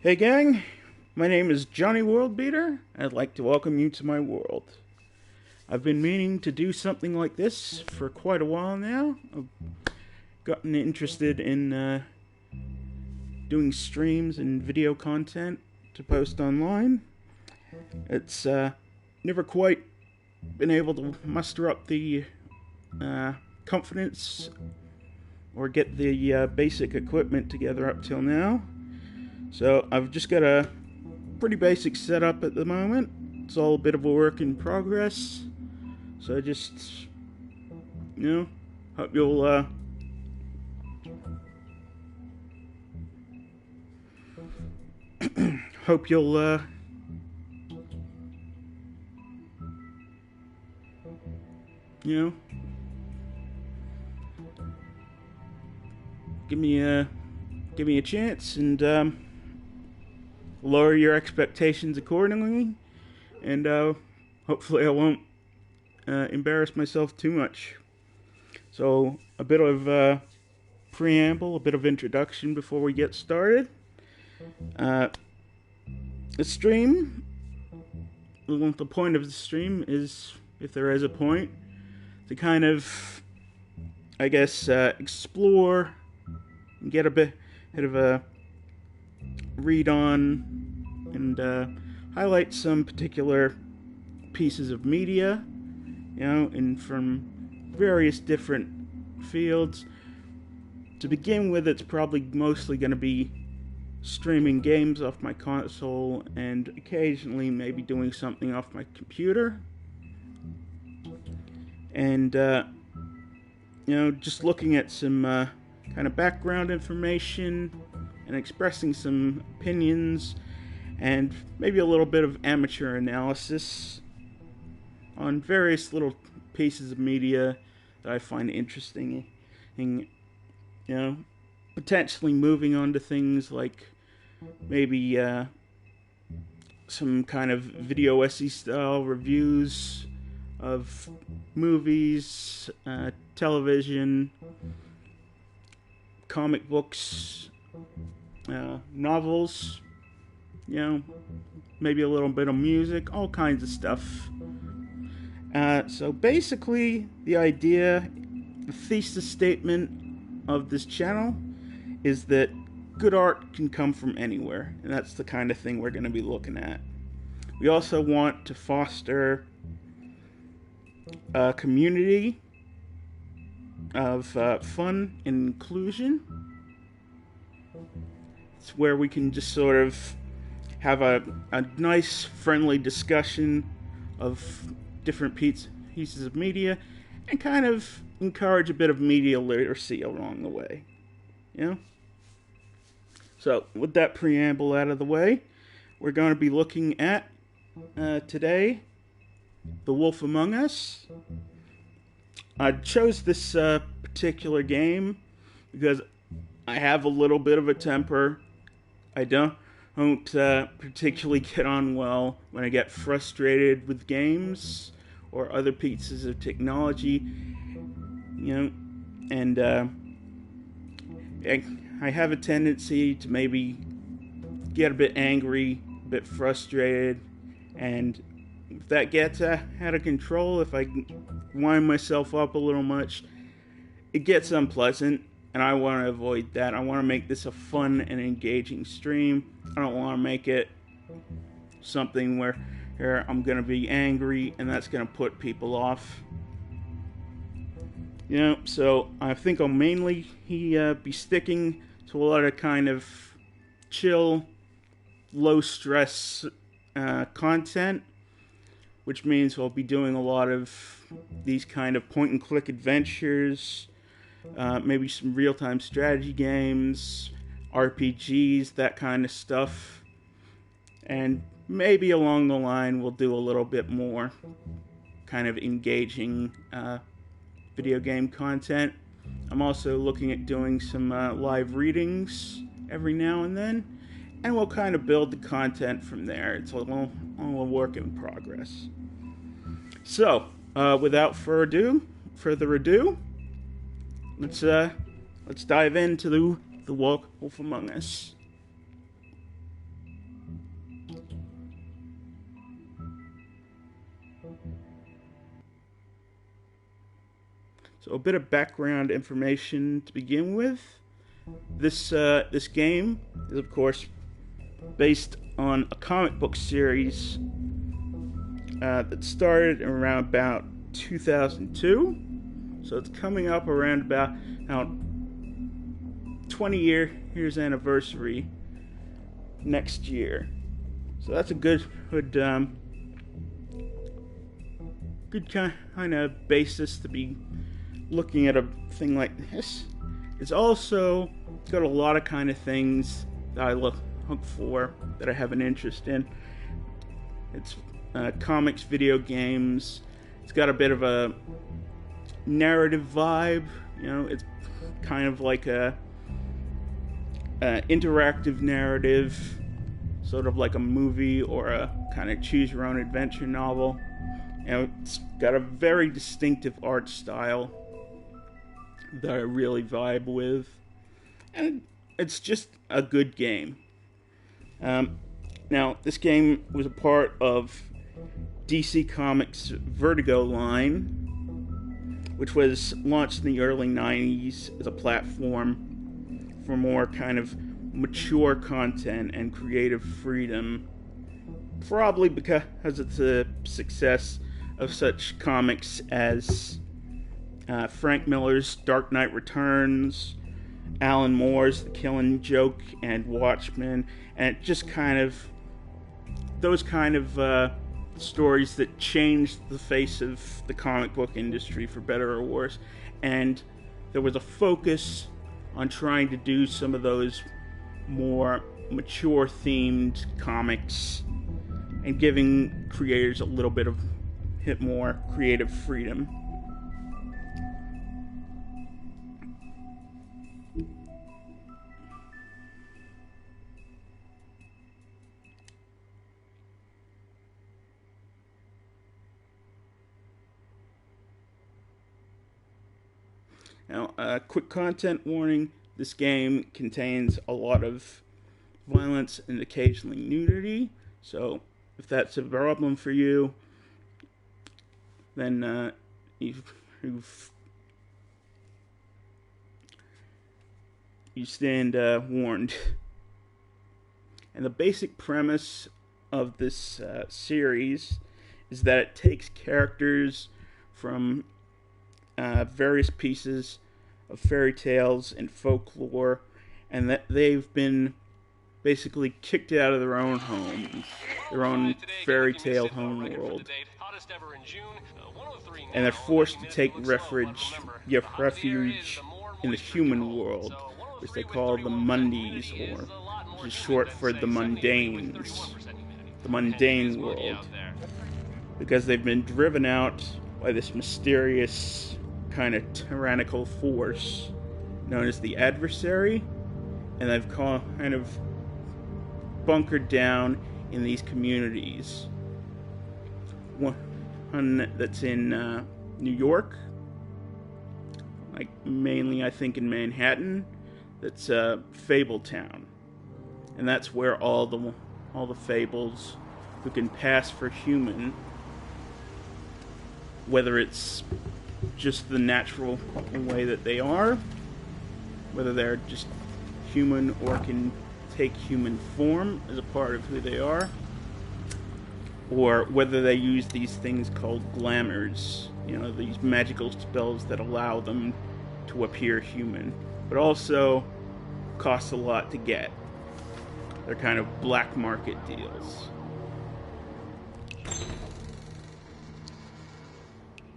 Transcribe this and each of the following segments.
Hey gang, my name is Johnny Worldbeater. I'd like to welcome you to my world. I've been meaning to do something like this for quite a while now. I've gotten interested in doing streams and video content to post online. It's never quite been able to muster up the confidence or get the basic equipment together up till now. So I've just got a pretty basic setup at the moment. It's all a bit of a work in progress. So I just, hope you'll hope you'll give me a chance and lower your expectations accordingly, and hopefully I won't embarrass myself too much. So a bit of preamble, a bit of introduction before we get started. The stream, the point of the stream is, if there is a point, to kind of, I guess, explore and get a bit of a read on and highlight some particular pieces of media, and from various different fields. To begin with, it's probably mostly going to be streaming games off my console and occasionally maybe doing something off my computer. And, just looking at some kind of background information and expressing some opinions and maybe a little bit of amateur analysis on various little pieces of media that I find interesting, and potentially moving on to things like maybe some kind of video essay style reviews of movies, television, comic books, novels, maybe a little bit of music, all kinds of stuff. So basically, the idea, the thesis statement of this channel is that good art can come from anywhere, and that's the kind of thing we're going to be looking at. We also want to foster a community of fun and inclusion. It's where we can just sort of have a nice, friendly discussion of different pieces of media and kind of encourage a bit of media literacy along the way. So, with that preamble out of the way, we're going to be looking at, today, The Wolf Among Us. I chose this particular game because I have a little bit of a temper. I don't particularly get on well when I get frustrated with games or other pieces of technology, and I have a tendency to maybe get a bit angry, a bit frustrated, and if that gets out of control, if I wind myself up a little much, it gets unpleasant, and I want to avoid that. I want to make this a fun and engaging stream. I don't want to make it something where I'm going to be angry and that's going to put people off. So I think I'll mainly be sticking to a lot of kind of chill, low-stress content, which means I'll be doing a lot of these kind of point-and-click adventures, maybe some real-time strategy games, RPGs, that kind of stuff. And maybe along the line we'll do a little bit more kind of engaging video game content. I'm also looking at doing some live readings every now and then, and we'll kind of build the content from there. It's all a work in progress. So, without further ado, let's dive into the Wolf Among Us. So a bit of background information to begin with. This game is, of course, based on a comic book series that started around about 2002. So it's coming up around about 20 years anniversary next year. So that's a good kind of basis to be looking at a thing like this. It's also got a lot of kind of things that I look for, that I have an interest in. It's comics, video games. It's got a bit of a narrative vibe. It's kind of like a interactive narrative, sort of like a movie or a kind of choose your own adventure novel. It's got a very distinctive art style that I really vibe with, and it's just a good game. Now, this game was a part of DC Comics' Vertigo line, which was launched in the early 90s as a platform for more kind of mature content and creative freedom, probably because of the success of such comics as Frank Miller's Dark Knight Returns, Alan Moore's The Killing Joke, and Watchmen, and it just kind of those kind of stories that changed the face of the comic book industry for better or worse. And there was a focus on trying to do some of those more mature themed comics and giving creators a little bit more creative freedom. Now, quick content warning: this game contains a lot of violence and occasionally nudity, so if that's a problem for you, then you stand warned. And the basic premise of this series is that it takes characters from various pieces of fairy tales and folklore, and that they've been basically kicked out of their own homes, their own fairy tale home world, and they're forced to take refuge in the human world, which they call the Mundies, or which is short for the Mundanes, the mundane world, because they've been driven out by this mysterious kind of tyrannical force known as the Adversary, and they've kind of bunkered down in these communities. One that's in New York, like mainly I think in Manhattan, that's Fabletown, and that's where all the fables who can pass for human, whether it's just the natural way that they are, whether they're just human or can take human form as a part of who they are, or whether they use these things called glamours, these magical spells that allow them to appear human, but also cost a lot to get. They're kind of black market deals.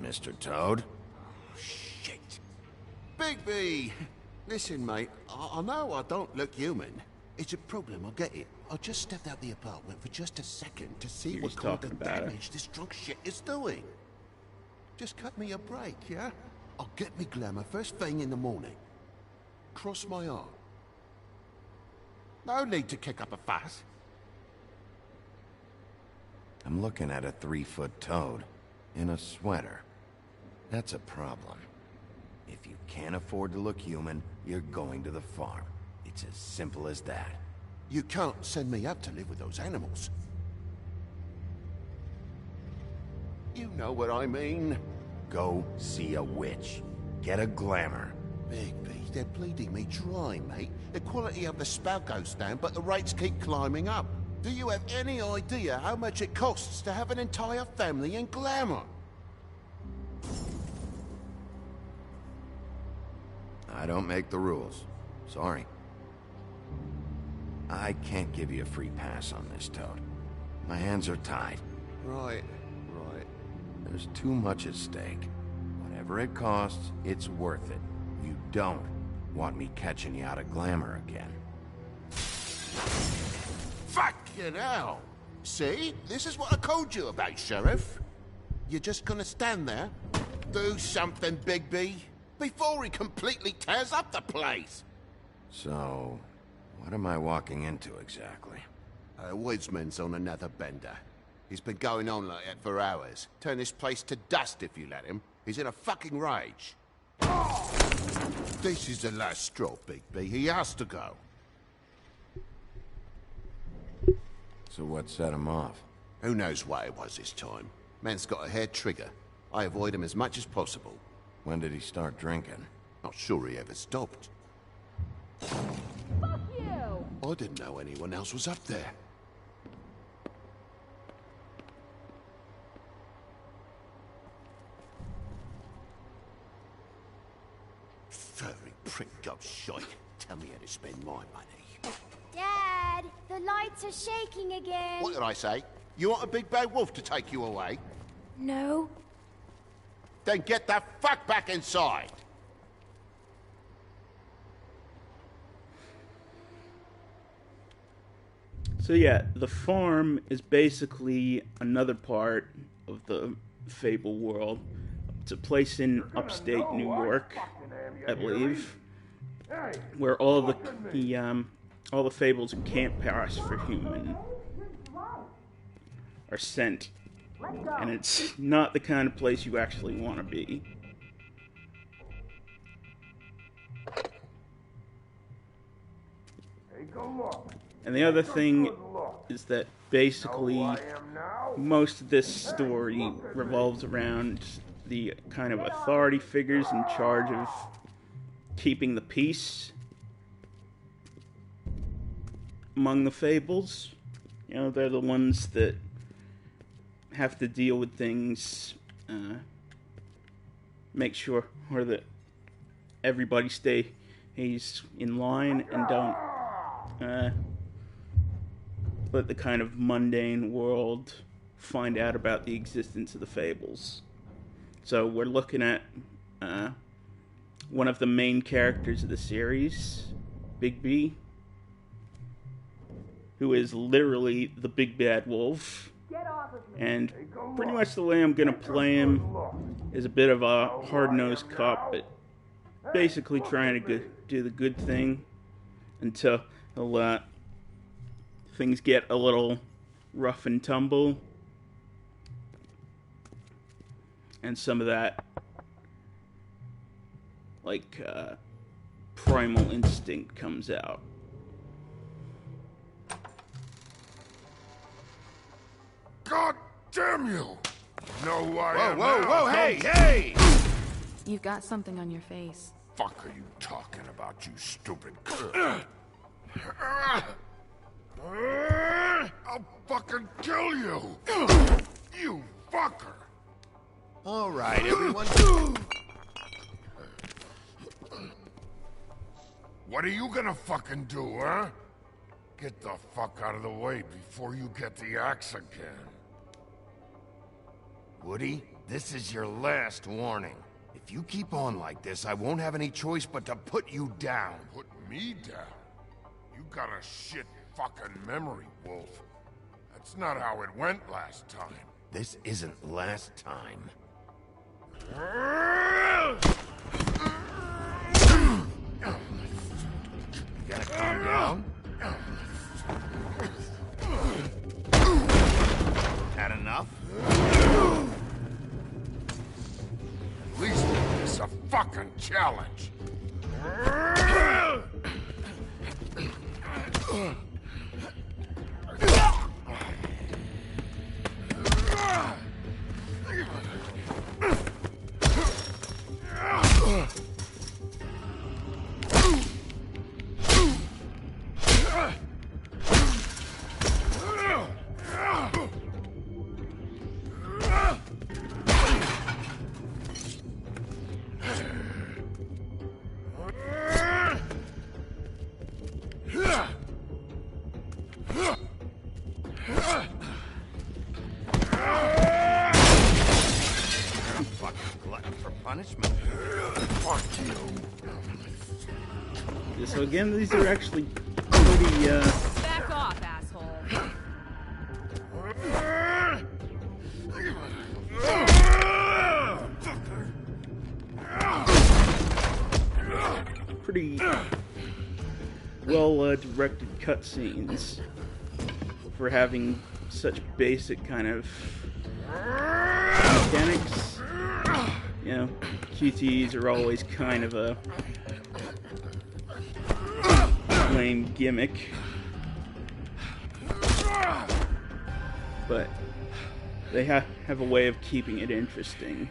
Mr. Toad? Shit. Big B! Listen, mate, I know I don't look human. It's a problem, I get it. I just stepped out the apartment for just a second to see what kind of damage this drunk shit is doing. Just cut me a break, yeah? I'll get me glamour first thing in the morning. Cross my arm. No need to kick up a fuss. I'm looking at a 3-foot toad in a sweater. That's a problem. If you can't afford to look human, you're going to the farm. It's as simple as that. You can't send me up to live with those animals. You know what I mean. Go see a witch. Get a glamour. Bigby, they're bleeding me dry, mate. The quality of the spout goes down, but the rates keep climbing up. Do you have any idea how much it costs to have an entire family in glamour? I don't make the rules. Sorry. I can't give you a free pass on this, Toad. My hands are tied. Right. There's too much at stake. Whatever it costs, it's worth it. You don't want me catching you out of glamour again. Fucking hell! See? This is what I told you about, Sheriff. You're just gonna stand there? Do something, Bigby, before he completely tears up the place! So, what am I walking into exactly? Woodsman's on another bender. He's been going on like that for hours. Turn this place to dust if you let him. He's in a fucking rage. This is the last straw, Bigby. He has to go. So what set him off? Who knows what it was this time? Man's got a hair trigger. I avoid him as much as possible. When did he start drinking? Not sure he ever stopped. Fuck you! I didn't know anyone else was up there. Furry prick job shite. Tell me how to spend my money. Dad, the lights are shaking again. What did I say? You want a big bad wolf to take you away? No. Then get the fuck back inside! So yeah, the farm is basically another part of the Fable world. It's a place in upstate New York, I believe, where all the fables and camp paths for human are sent, and it's not the kind of place you actually want to be. And the other thing is that basically most of this story revolves around the kind of authority figures in charge of keeping the peace among the fables. You know, they're the ones that have to deal with things, make sure that everybody stays in line and don't let the kind of mundane world find out about the existence of the fables. So we're looking at one of the main characters of the series, Bigby, who is literally the big bad wolf. And pretty much the way I'm going to play him is a bit of a hard-nosed cop, but basically trying to do the good thing until things get a little rough and tumble. And some of that, primal instinct comes out. God damn you! Know who I am Whoa, now, hey! You've got something on your face. Fuck are you talking about, you stupid? I'll fucking kill you! You fucker! All right, everyone. What are you gonna fucking do, huh? Get the fuck out of the way before you get the axe again. Woody, this is your last warning. If you keep on like this, I won't have any choice but to put you down. Put me down? You got a shit fucking memory, Wolf. That's not how it went last time. This isn't last time. You gotta calm down. Had enough? At least it's a fucking challenge. Fuck you. Yeah, so again, these are actually pretty, Back off, asshole. pretty well directed cutscenes for having such basic kind of mechanics. You know, QTEs are always kind of a lame gimmick, but they have a way of keeping it interesting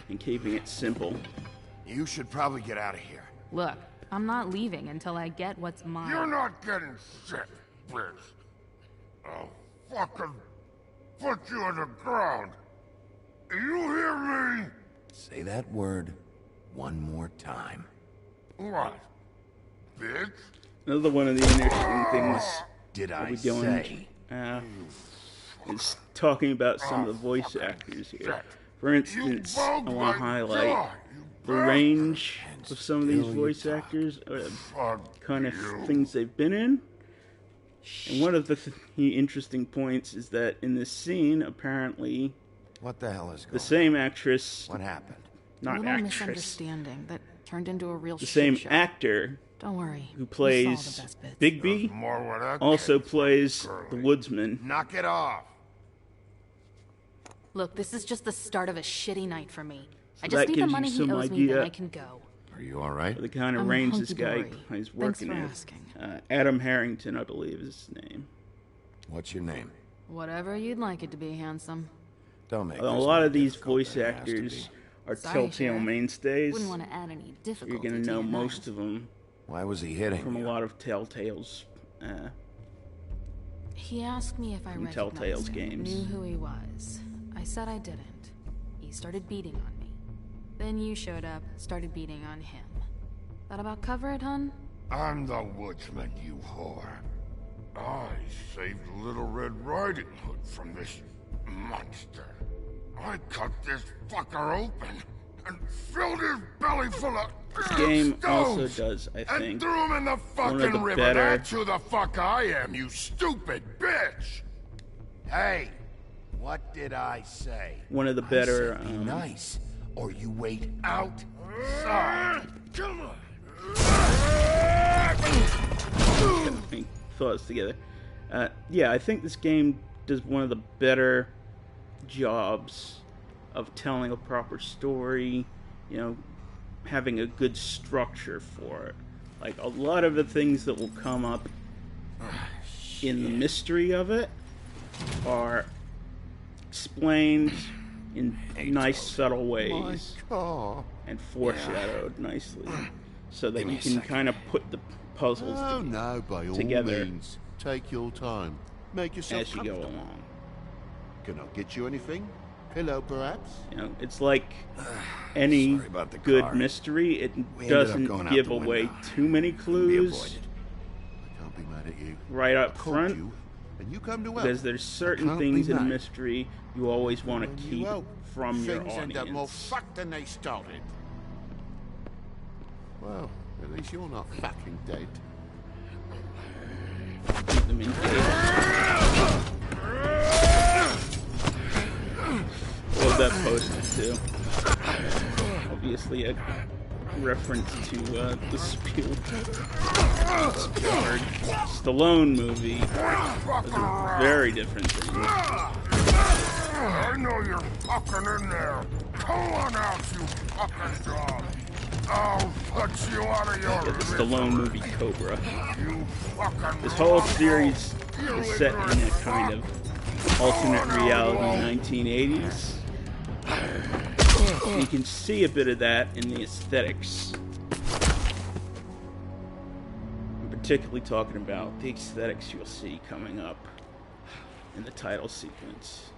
and keeping it simple. You should probably get out of here. Look, I'm not leaving until I get what's mine. You're not getting shit, bitch. I'll fucking put you on the ground. You hear me? Say that word one more time. What? Bitch? Another one of the interesting things Did I we're doing say? is talking about some of the voice actors here. For instance, I want to highlight the range of some of these voice actors, kind of things they've been in. And one of the interesting points is that in this scene, apparently, What the hell is going the same actress, What happened? not Little actress, misunderstanding that turned into a real the shit same show. actor Don't worry. who we saw the plays best bits. Bigby More where that also came from, plays girlie. the Woodsman. Knock it off. Look, this is just the start of a shitty night for me. I that just need the gives you money he some owes me, idea. then I can go. Are you all right? The kind of I'm range this guy hunky-dory. is Thanks working for in. asking. Adam Harrington, I believe, is his name. What's your name? Whatever you'd like it to be, handsome. Don't make A this lot more of these difficult voice than it has to actors be. are Sorry, Telltale Sheriff. mainstays. Wouldn't want to add any difficulty You're going to know your most night. of them Why was he hitting from a you? lot of Telltale's He asked me if I From recognized Telltale's him, games. knew who he was. I said I didn't. He started beating on me. Then you showed up, started beating on him. That about cover it, hun? I'm the woodsman, you whore. I saved Little Red Riding Hood from this monster. I cut this fucker open and filled his belly full of This game also stones does, I and think, threw him in the of fucking the river. better- That's who the fuck I am, you stupid bitch! Hey, what did I say? one of the I better said be nice, or you wait Outside! Come on! thoughts together. Yeah, I think this game does one of the better jobs of telling a proper story, you know, having a good structure for it. Like, a lot of the things that will come up in the mystery of it are explained in nice, subtle ways car. and foreshadowed nicely, so that Give me you a can second. kind of put the puzzles Oh no, by all together means. Take your time. Make yourself as you go comfortable. along. Can I get you anything? Pillow, perhaps? You know, it's like any Sorry about the good car. mystery. It We ended up doesn't going out give the away window. too many Couldn't be clues avoided. I can't be mad at you. right up I called front, you, and you come to help. because there's certain can't be things in a mad. mystery you always want When to you keep help, from your things end up more audience. fucked than they started. Well, at least you're not fucking dead. Keep them engaged. Love that poster too. Obviously a reference to the Spielberg Stallone movie. Those are very different things. I know you're fucking in there. Come on out, you fucking dog. I'll put you out of your The Stallone movie Cobra. You fucking This whole mongrel. series You is set in a ignorant kind fuck. of alternate reality 1980s. You can see a bit of that in the aesthetics. I'm particularly talking about the aesthetics you'll see coming up in the title sequence.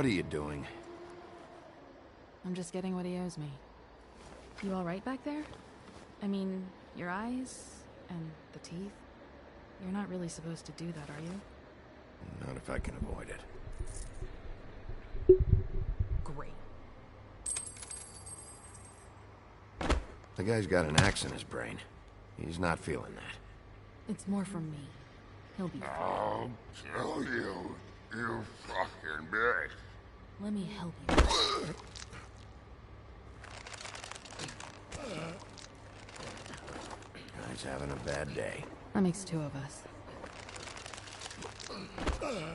What are you doing? I'm just getting what he owes me. You alright back there? I mean, your eyes and the teeth? You're not really supposed to do that, are you? Not if I can avoid it. Great. The guy's got an axe in his brain. He's not feeling that. It's more from me. He'll be fine. I'll kill you, you fucking bitch. Let me help you. Guy's having a bad day. That makes two of us.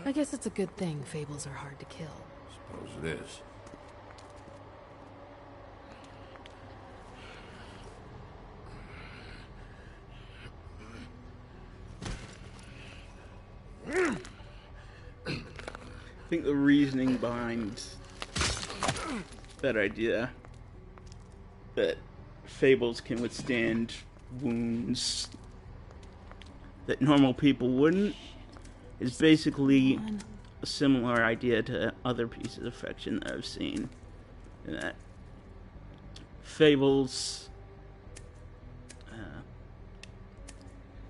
I guess it's a good thing fables are hard to kill. Suppose it is. I think the reasoning behind that idea that fables can withstand wounds that normal people wouldn't is basically a similar idea to other pieces of fiction that I've seen. In that fables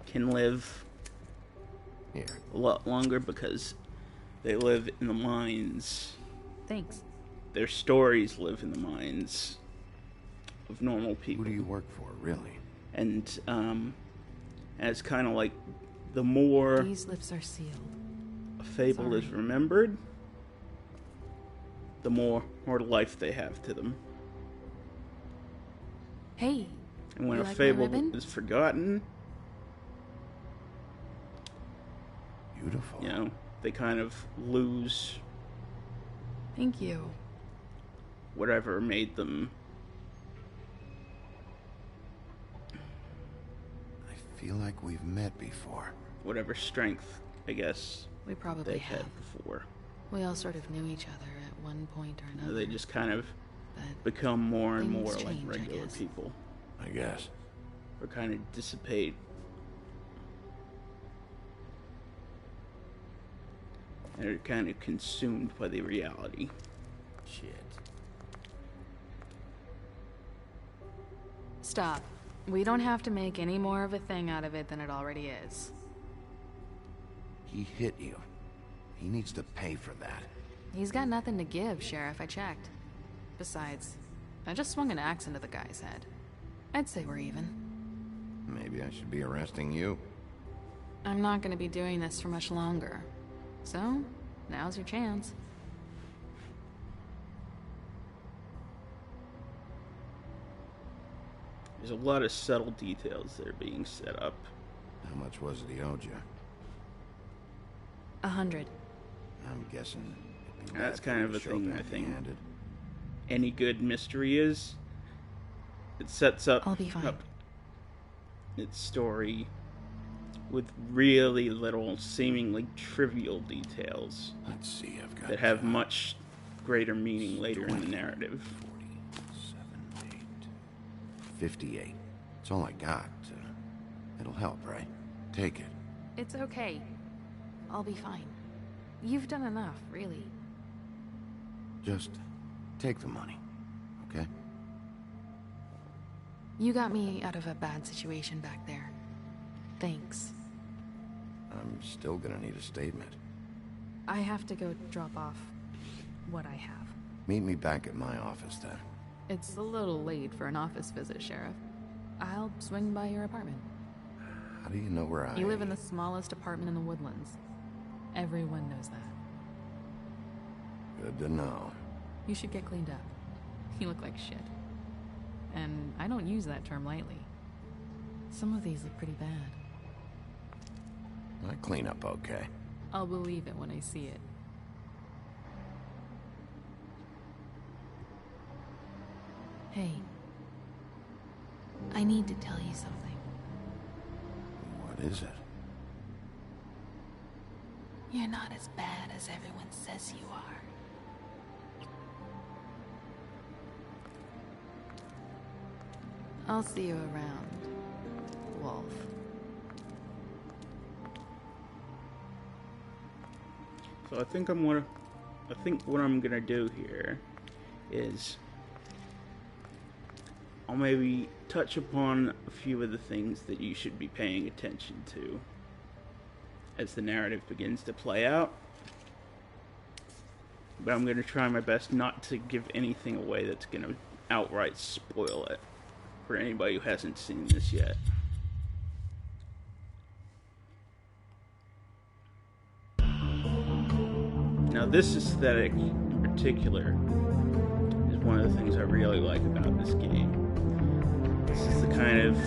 can live Here. a lot longer because they live in the minds. Thanks. Their stories live in the minds of normal people. Who do you work for, really? And it's kind of like the more These lips are sealed. a fable is Sorry. remembered, the more life they have to them. Hey. And when You a like my fable ribbon? is forgotten, Beautiful. you know, they kind of lose Thank you. whatever made them. I feel like we've met before. Whatever strength, I guess, We probably they have. had before. We all sort of knew each other at one point or another. They just kind of but become more and things more like change, I regular guess. people, I guess. or kind of dissipate. And are kind of consumed by the reality. Shit. Stop. We don't have to make any more of a thing out of it than it already is. He hit you. He needs to pay for that. He's got nothing to give, Sheriff. I checked. Besides, I just swung an axe into the guy's head. I'd say we're even. Maybe I should be arresting you. I'm not gonna be doing this for much longer. So, now's your chance. There's a lot of subtle details that are being set up. How much was it he owed you? 100. I'm guessing it'd be That's bad for kind you of to a show thing, up I think. empty-handed. Any good mystery is, it sets up, I'll be fine. up its story with really little, seemingly trivial details Let's see, I've got that have much greater meaning later in the 20, narrative. 47, 8, 58. It's all I got. It'll help, right? Take it. It's okay. I'll be fine. You've done enough, really. Just take the money, okay? You got me out of a bad situation back there. Thanks. I'm still gonna need a statement. I have to go drop off what I have. Meet me back at my office then. It's a little late for an office visit, Sheriff. I'll swing by your apartment. How do you know where I... You live in the smallest apartment in the Woodlands. Everyone knows that. Good to know. You should get cleaned up. You look like shit. And I don't use that term lightly. Some of these look pretty bad. I clean up okay. I'll believe it when I see it. Hey. I need to tell you something. What is it? You're not as bad as everyone says you are. I'll see you around, Wolf. So I think I'm gonna I think what I'm gonna do here is I'll maybe touch upon a few of the things that you should be paying attention to as the narrative begins to play out. But I'm going to try my best not to give anything away that's going to outright spoil it for anybody who hasn't seen this yet. Now, this aesthetic in particular is one of the things I really like about this game. This is the kind of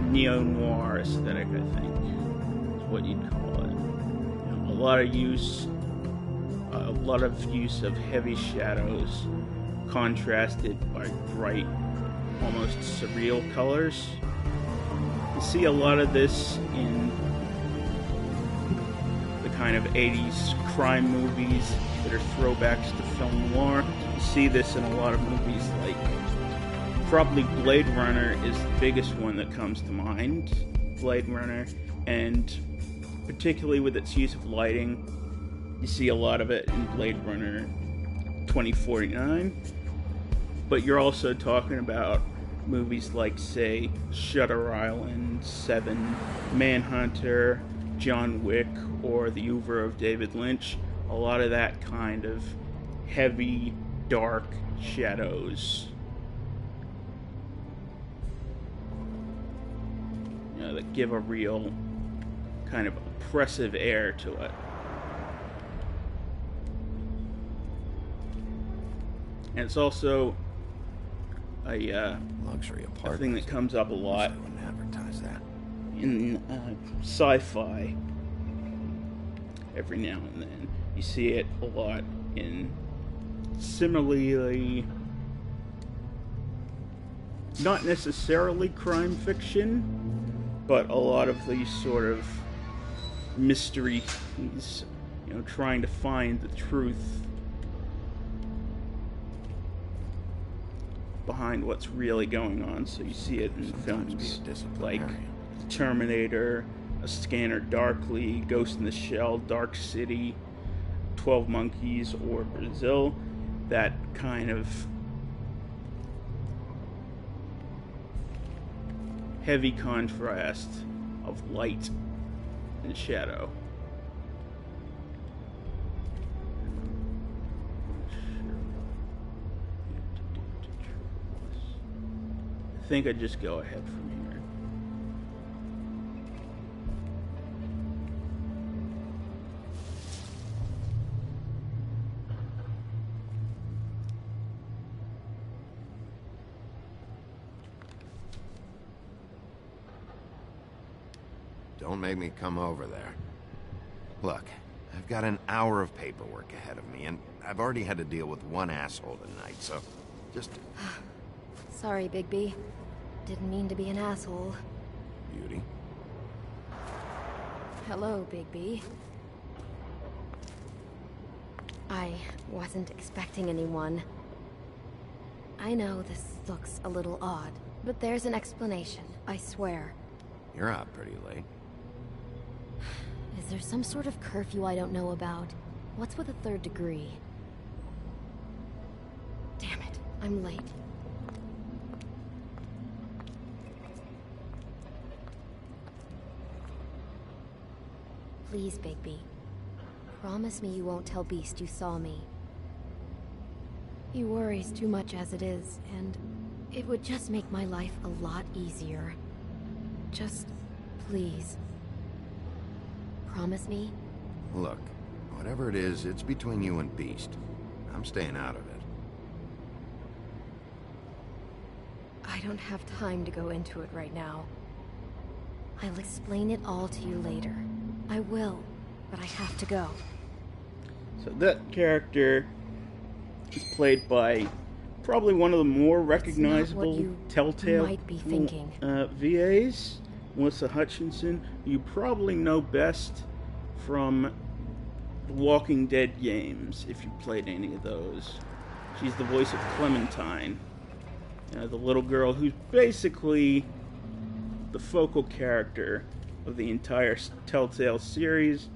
neo-noir aesthetic, I think, is what you'd call it. You know, a lot of use of heavy shadows contrasted by bright, almost surreal colors. You see a lot of this in the kind of 80s crime movies that are throwbacks to film noir. You see this in a lot of movies, like probably Blade Runner is the biggest one that comes to mind. Blade Runner, and particularly with its use of lighting, you see a lot of it in Blade Runner 2049. But you're also talking about movies like, say, Shutter Island, Seven, Manhunter, John Wick, or The Oeuvre of David Lynch. A lot of that kind of heavy, dark shadows, you know, that give a real kind of oppressive air to it. And it's also a luxury apartment. A thing that comes up a lot I wouldn't advertise that. in sci-fi. Every now and then, you see it a lot in similarly, not necessarily crime fiction, but a lot of these sort of mysteries, you know, trying to find the truth behind what's really going on. So you see it in films like Terminator, A Scanner Darkly, Ghost in the Shell, Dark City, 12 Monkeys, or Brazil. That kind of heavy contrast of light and shadow. I think I'd just go ahead from here. Don't make me come over there. Look, I've got an hour of paperwork ahead of me, and I've already had to deal with one asshole tonight, so just... Sorry, Bigby. Didn't mean to be an asshole. Beauty. Hello, Bigby. I wasn't expecting anyone. I know this looks a little odd, but there's an explanation, I swear. You're out pretty late. Is there some sort of curfew I don't know about? What's with a third degree? Damn it, I'm late. Please, Bigby. Promise me you won't tell Beast you saw me. He worries too much as it is, and it would just make my life a lot easier. Just, please. Promise me? Look, whatever it is, it's between you and Beast. I'm staying out of it. I don't have time to go into it right now. I'll explain it all to you later. I will, but I have to go. So that character is played by probably one of the more recognizable Telltale might be thinking. VAs, Melissa Hutchinson. You probably know best from the Walking Dead games, if you played any of those. She's the voice of Clementine, the little girl who's basically the focal character of the entire Telltale series.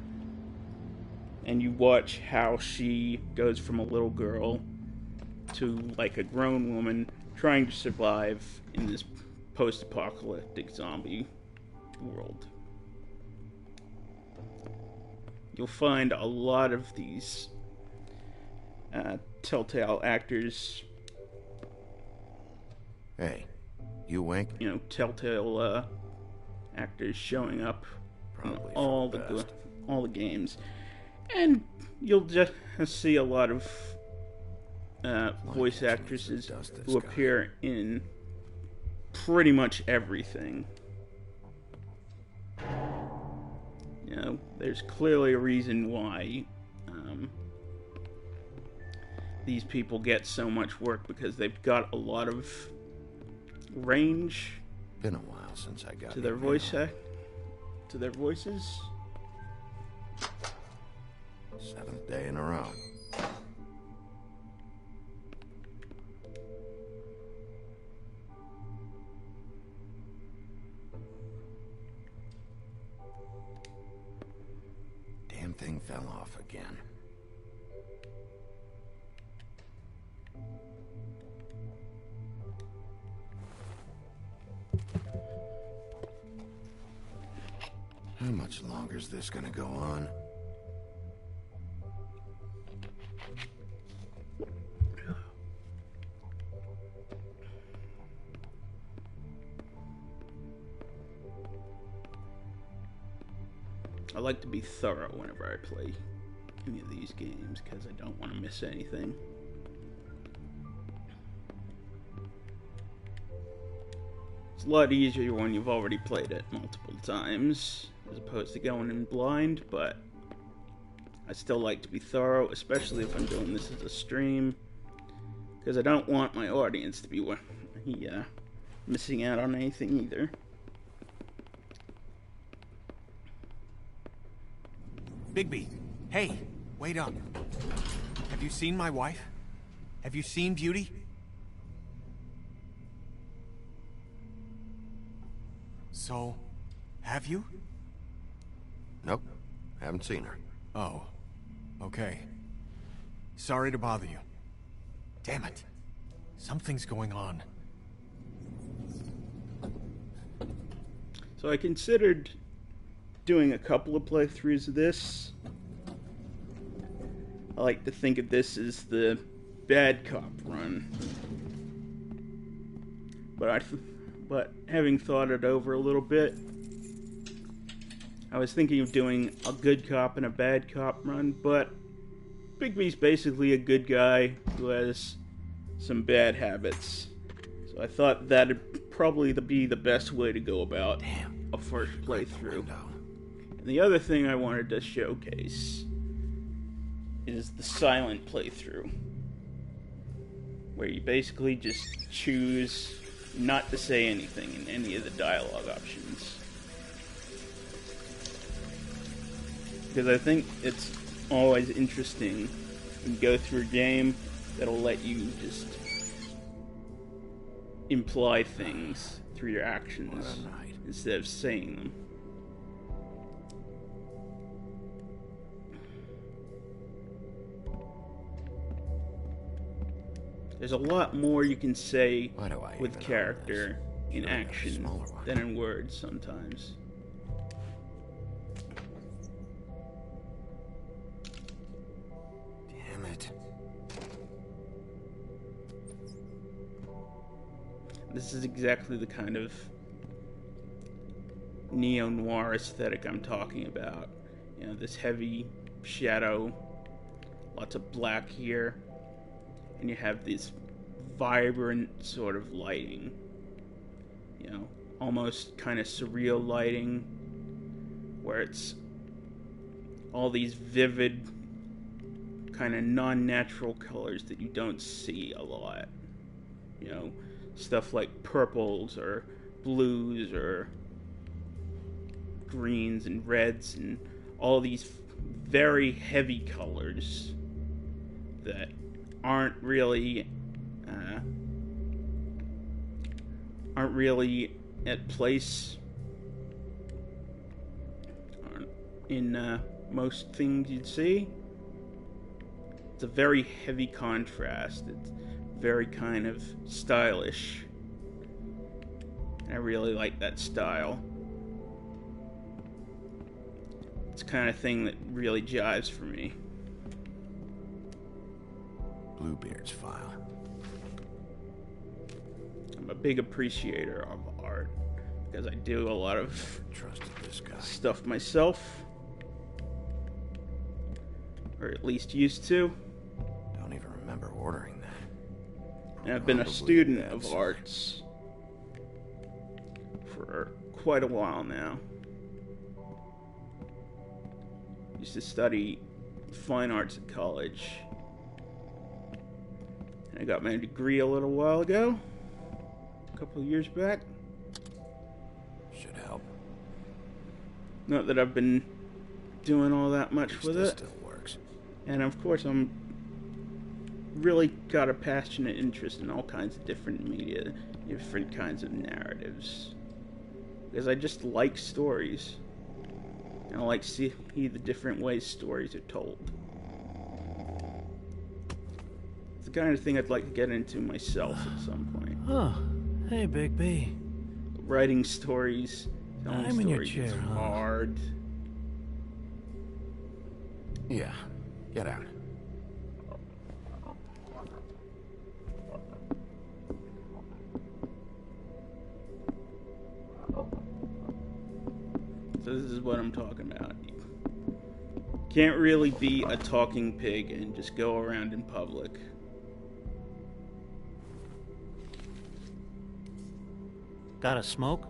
and you watch how she goes from a little girl to like a grown woman trying to survive in this post-apocalyptic zombie world. You'll find a lot of these Telltale actors. Hey, you Wink? You know, Telltale actors showing up in Probably all for the best. all the games, and you'll just see a lot of voice actresses who appear in pretty much everything. You know, there's clearly a reason why these people get so much work, because they've got a lot of range Been a while since I got to their to their voices. 7th day in a row. Damn thing fell off again. How much longer is this gonna go on? I like to be thorough whenever I play any of these games, because I don't want to miss anything. It's a lot easier when you've already played it multiple times, as opposed to going in blind, but I still like to be thorough, especially if I'm doing this as a stream, because I don't want my audience to be missing out on anything either. Bigby, hey, wait up. Have you seen my wife? Have you seen Beauty? So, have you? Nope, haven't seen her. Oh, okay. Sorry to bother you. Damn it. Something's going on. So I considered doing a couple of playthroughs of this. I like to think of this as the bad cop run. But having thought it over a little bit, I was thinking of doing a good cop and a bad cop run, but Bigby's basically a good guy who has some bad habits. So I thought that'd probably be the best way to go about a first playthrough. And the other thing I wanted to showcase is the silent playthrough, where you basically just choose not to say anything in any of the dialogue options. Because I think it's always interesting when you go through a game that'll let you just imply things through your actions instead of saying them. There's a lot more you can say with character in action than in words sometimes. Damn it. This is exactly the kind of neo-noir aesthetic I'm talking about. You know, this heavy shadow, lots of black here, and you have this vibrant sort of lighting. You know, almost kind of surreal lighting, where it's all these vivid, kind of non-natural colors that you don't see a lot. You know, stuff like purples or blues or greens and reds and all these very heavy colors that aren't really at place in most things you'd see. It's a very heavy contrast. It's very kind of stylish. I really like that style. It's the kind of thing that really jives for me. Bluebeard's file. I'm a big appreciator of art because I do a lot of Trusted this guy. stuff myself, or at least used to. Don't even remember ordering that. And I've been a Probably student bad of sign. arts for quite a while now. Used to study fine arts at college. And I got my degree a little while ago, a couple of years back. Should help. Not that I've been doing all that much with This it. still works. And of course, I'm really got a passionate interest in all kinds of different media, different kinds of narratives. Because I just like stories. And I like to see the different ways stories are told. It's the kind of thing I'd like to get into myself at some point. Oh, hey, Big B. Writing stories, telling I'm in your stories is chair, huh? hard. Yeah, get out. So this is what I'm talking about. Can't really be a talking pig and just go around in public. Got a smoke?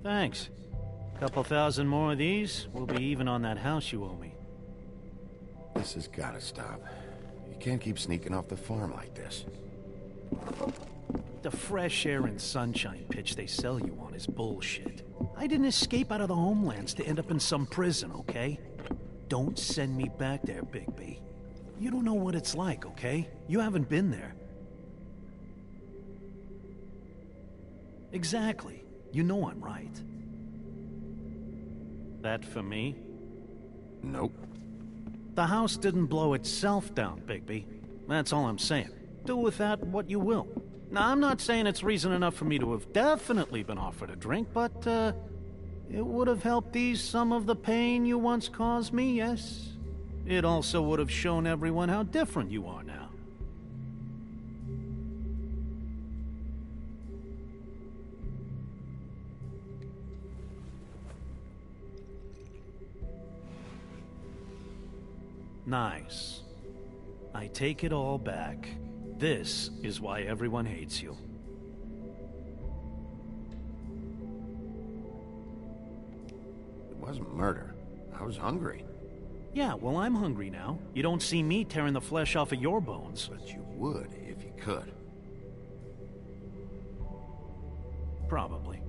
Thanks. Couple thousand more of these, we'll be even on that house you owe me. This has gotta stop. You can't keep sneaking off the farm like this. The fresh air and sunshine pitch they sell you on is bullshit. I didn't escape out of the homelands to end up in some prison, okay? Don't send me back there, Big B. You don't know what it's like, okay? You haven't been there. Exactly. You know I'm right. That for me? Nope. The house didn't blow itself down, Bigby. That's all I'm saying. Do with that what you will. Now, I'm not saying it's reason enough for me to have definitely been offered a drink, but, it would have helped ease some of the pain you once caused me, yes? It also would have shown everyone how different you are now. Nice. I take it all back. This is why everyone hates you. It wasn't murder. I was hungry. Yeah, well, I'm hungry now. You don't see me tearing the flesh off of your bones. But you would if you could. Probably.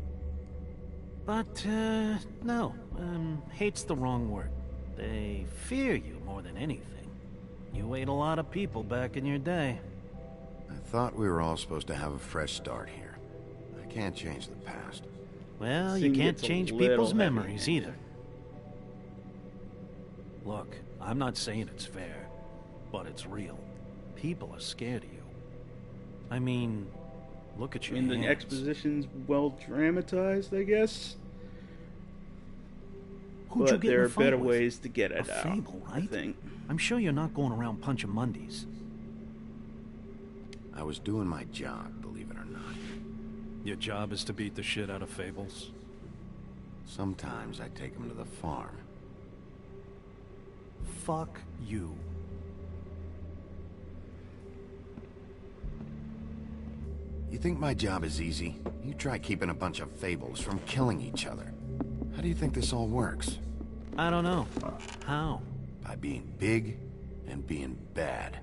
But, no. Hate's the wrong word. They fear you more than anything. You ate a lot of people back in your day. I thought we were all supposed to have a fresh start here. I can't change the past. Well, you Scene can't gets a change little people's heavy. memories either. Look, I'm not saying it's fair, but it's real. People are scared of you. I mean, look at I your mean, the hands. exposition's well dramatized, I guess. Who'd you But get in there a are fight better with? ways to get it A out, fable, I right? think. I'm sure you're not going around punching Mondays. I was doing my job, believe it or not. Your job is to beat the shit out of fables. Sometimes I take them to the farm. Fuck you. You think my job is easy? You try keeping a bunch of fables from killing each other. How do you think this all works? I don't know. How? By being big and being bad.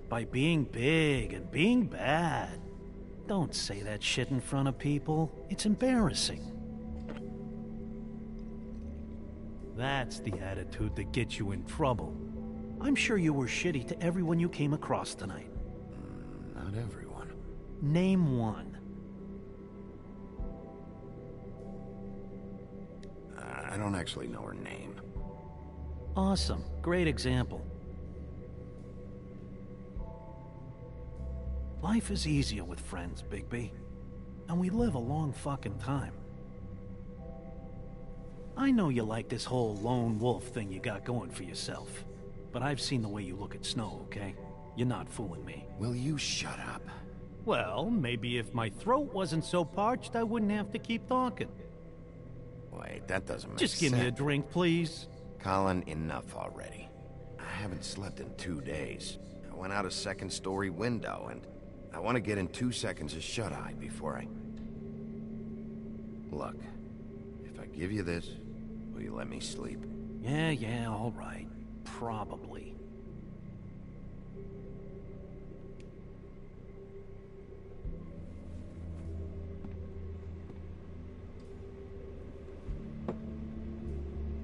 By being big and being bad. Don't say that shit in front of people. It's embarrassing. That's the attitude that gets you in trouble. I'm sure you were shitty to everyone you came across tonight. Not everyone. Name one. I don't actually know her name. Awesome. Great example. Life is easier with friends, Bigby. And we live a long fucking time. I know you like this whole lone wolf thing you got going for yourself. But I've seen the way you look at Snow, okay? You're not fooling me. Will you shut up? Well, maybe if my throat wasn't so parched, I wouldn't have to keep talking. Wait, that doesn't make Just sense. give me a drink, please. Colin, enough already. I haven't slept in 2 days. I went out a second-story window, and I want to get in 2 seconds of shut-eye before I... Look, if I give you this, will you let me sleep? Yeah, all right. Probably.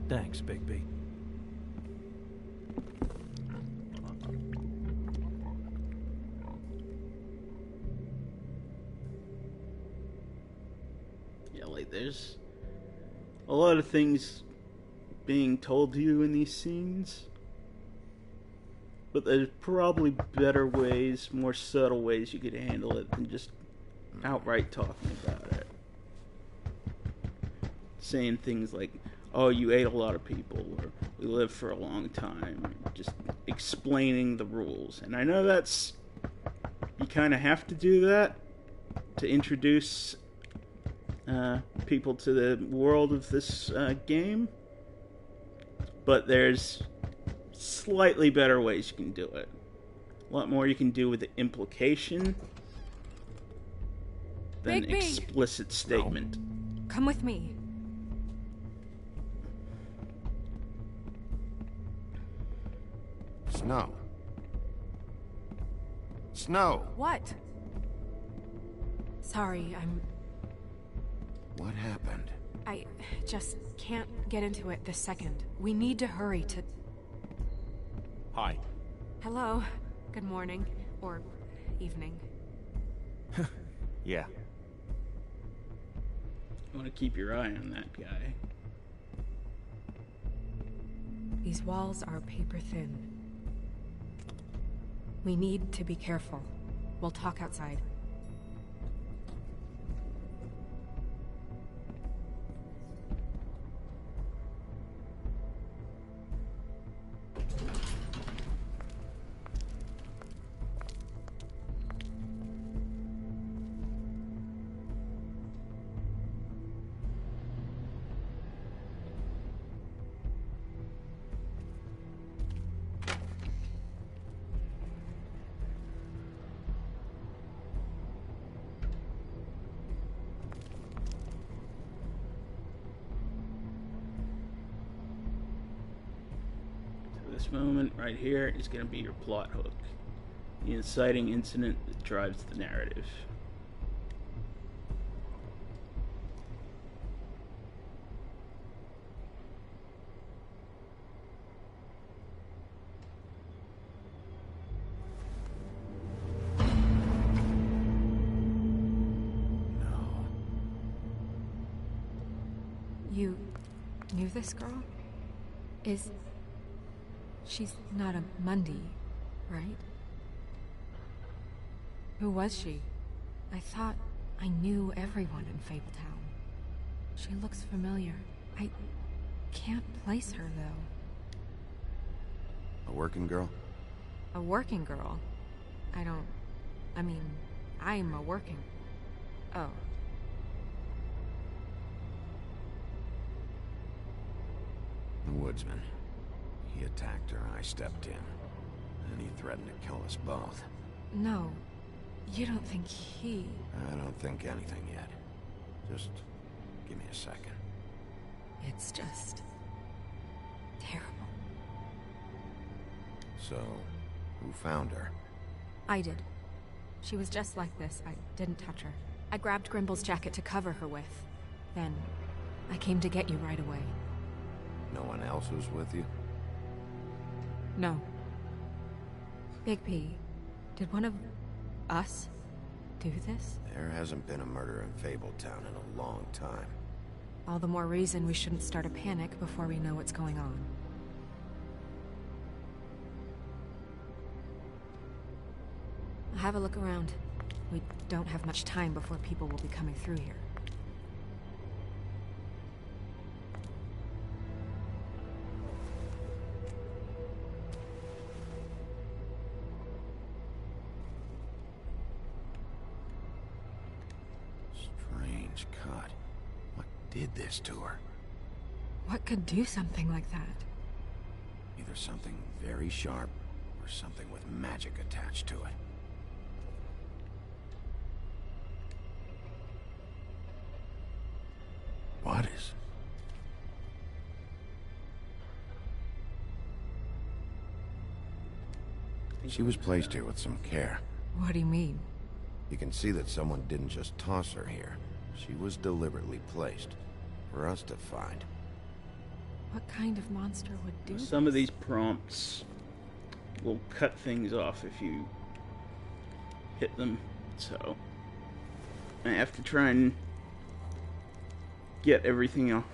Thanks, Bigby. Yeah, like there's a lot of things being told to you in these scenes, but there's probably better ways, more subtle ways you could handle it than just outright talking about it. Saying things like, oh, you ate a lot of people, or we lived for a long time, or just explaining the rules. And I know that's, you kind of have to do that to introduce people to the world of this game, but there's slightly better ways you can do it. A lot more you can do with the implication than Bigby. explicit statement. Come with me. Snow. Snow! What? Sorry, What happened? I just can't get into it this second. We need to hurry to... Hi. Hello. Good morning. Or evening. Yeah. You want to keep your eye on that guy. These walls are paper thin. We need to be careful. We'll talk outside. This moment right here is going to be your plot hook. The inciting incident that drives the narrative. You knew this girl? She's not a Mundy, right? Who was she? I thought I knew everyone in Fabletown. She looks familiar. I can't place her, though. A working girl? A working girl? I'm a working... Oh. The woodsman. He attacked her, I stepped in. And he threatened to kill us both. No. You don't think he... I don't think anything yet. Just give me a second. It's just... terrible. So, who found her? I did. She was just like this. I didn't touch her. I grabbed Grimble's jacket to cover her with. Then, I came to get you right away. No one else was with you? No. Bigby, did one of us do this? There hasn't been a murder in Fabletown in a long time. All the more reason we shouldn't start a panic before we know what's going on. I'll have a look around. We don't have much time before people will be coming through here. Strange cut. What did this to her? What could do something like that? Either something very sharp or something with magic attached to it. What is? She was placed here with some care. What do you mean? You can see that someone didn't just toss her here. She was deliberately placed for us to find. What kind of monster would do Some of this? these prompts will cut things off if you hit them, so I have to try and get everything out,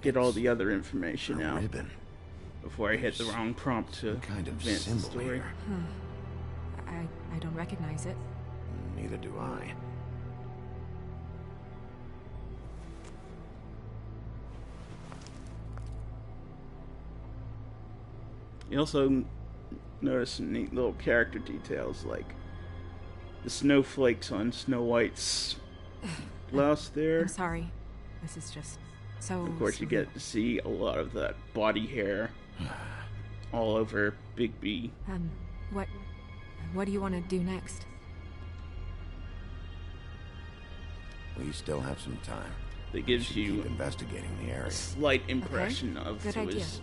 get all the other information out Ribbon. before I hit the wrong prompt to Some kind of advance the symbol story. here. I don't recognize it. Neither do I. You also notice some neat little character details, like the snowflakes on Snow White's blouse there. I'm sorry. This is just so... Of course, you get to see a lot of that body hair all over Bigby. What do you want to do next? We still have some time. That gives Should you keep investigating the a area. slight impression of Good to idea. his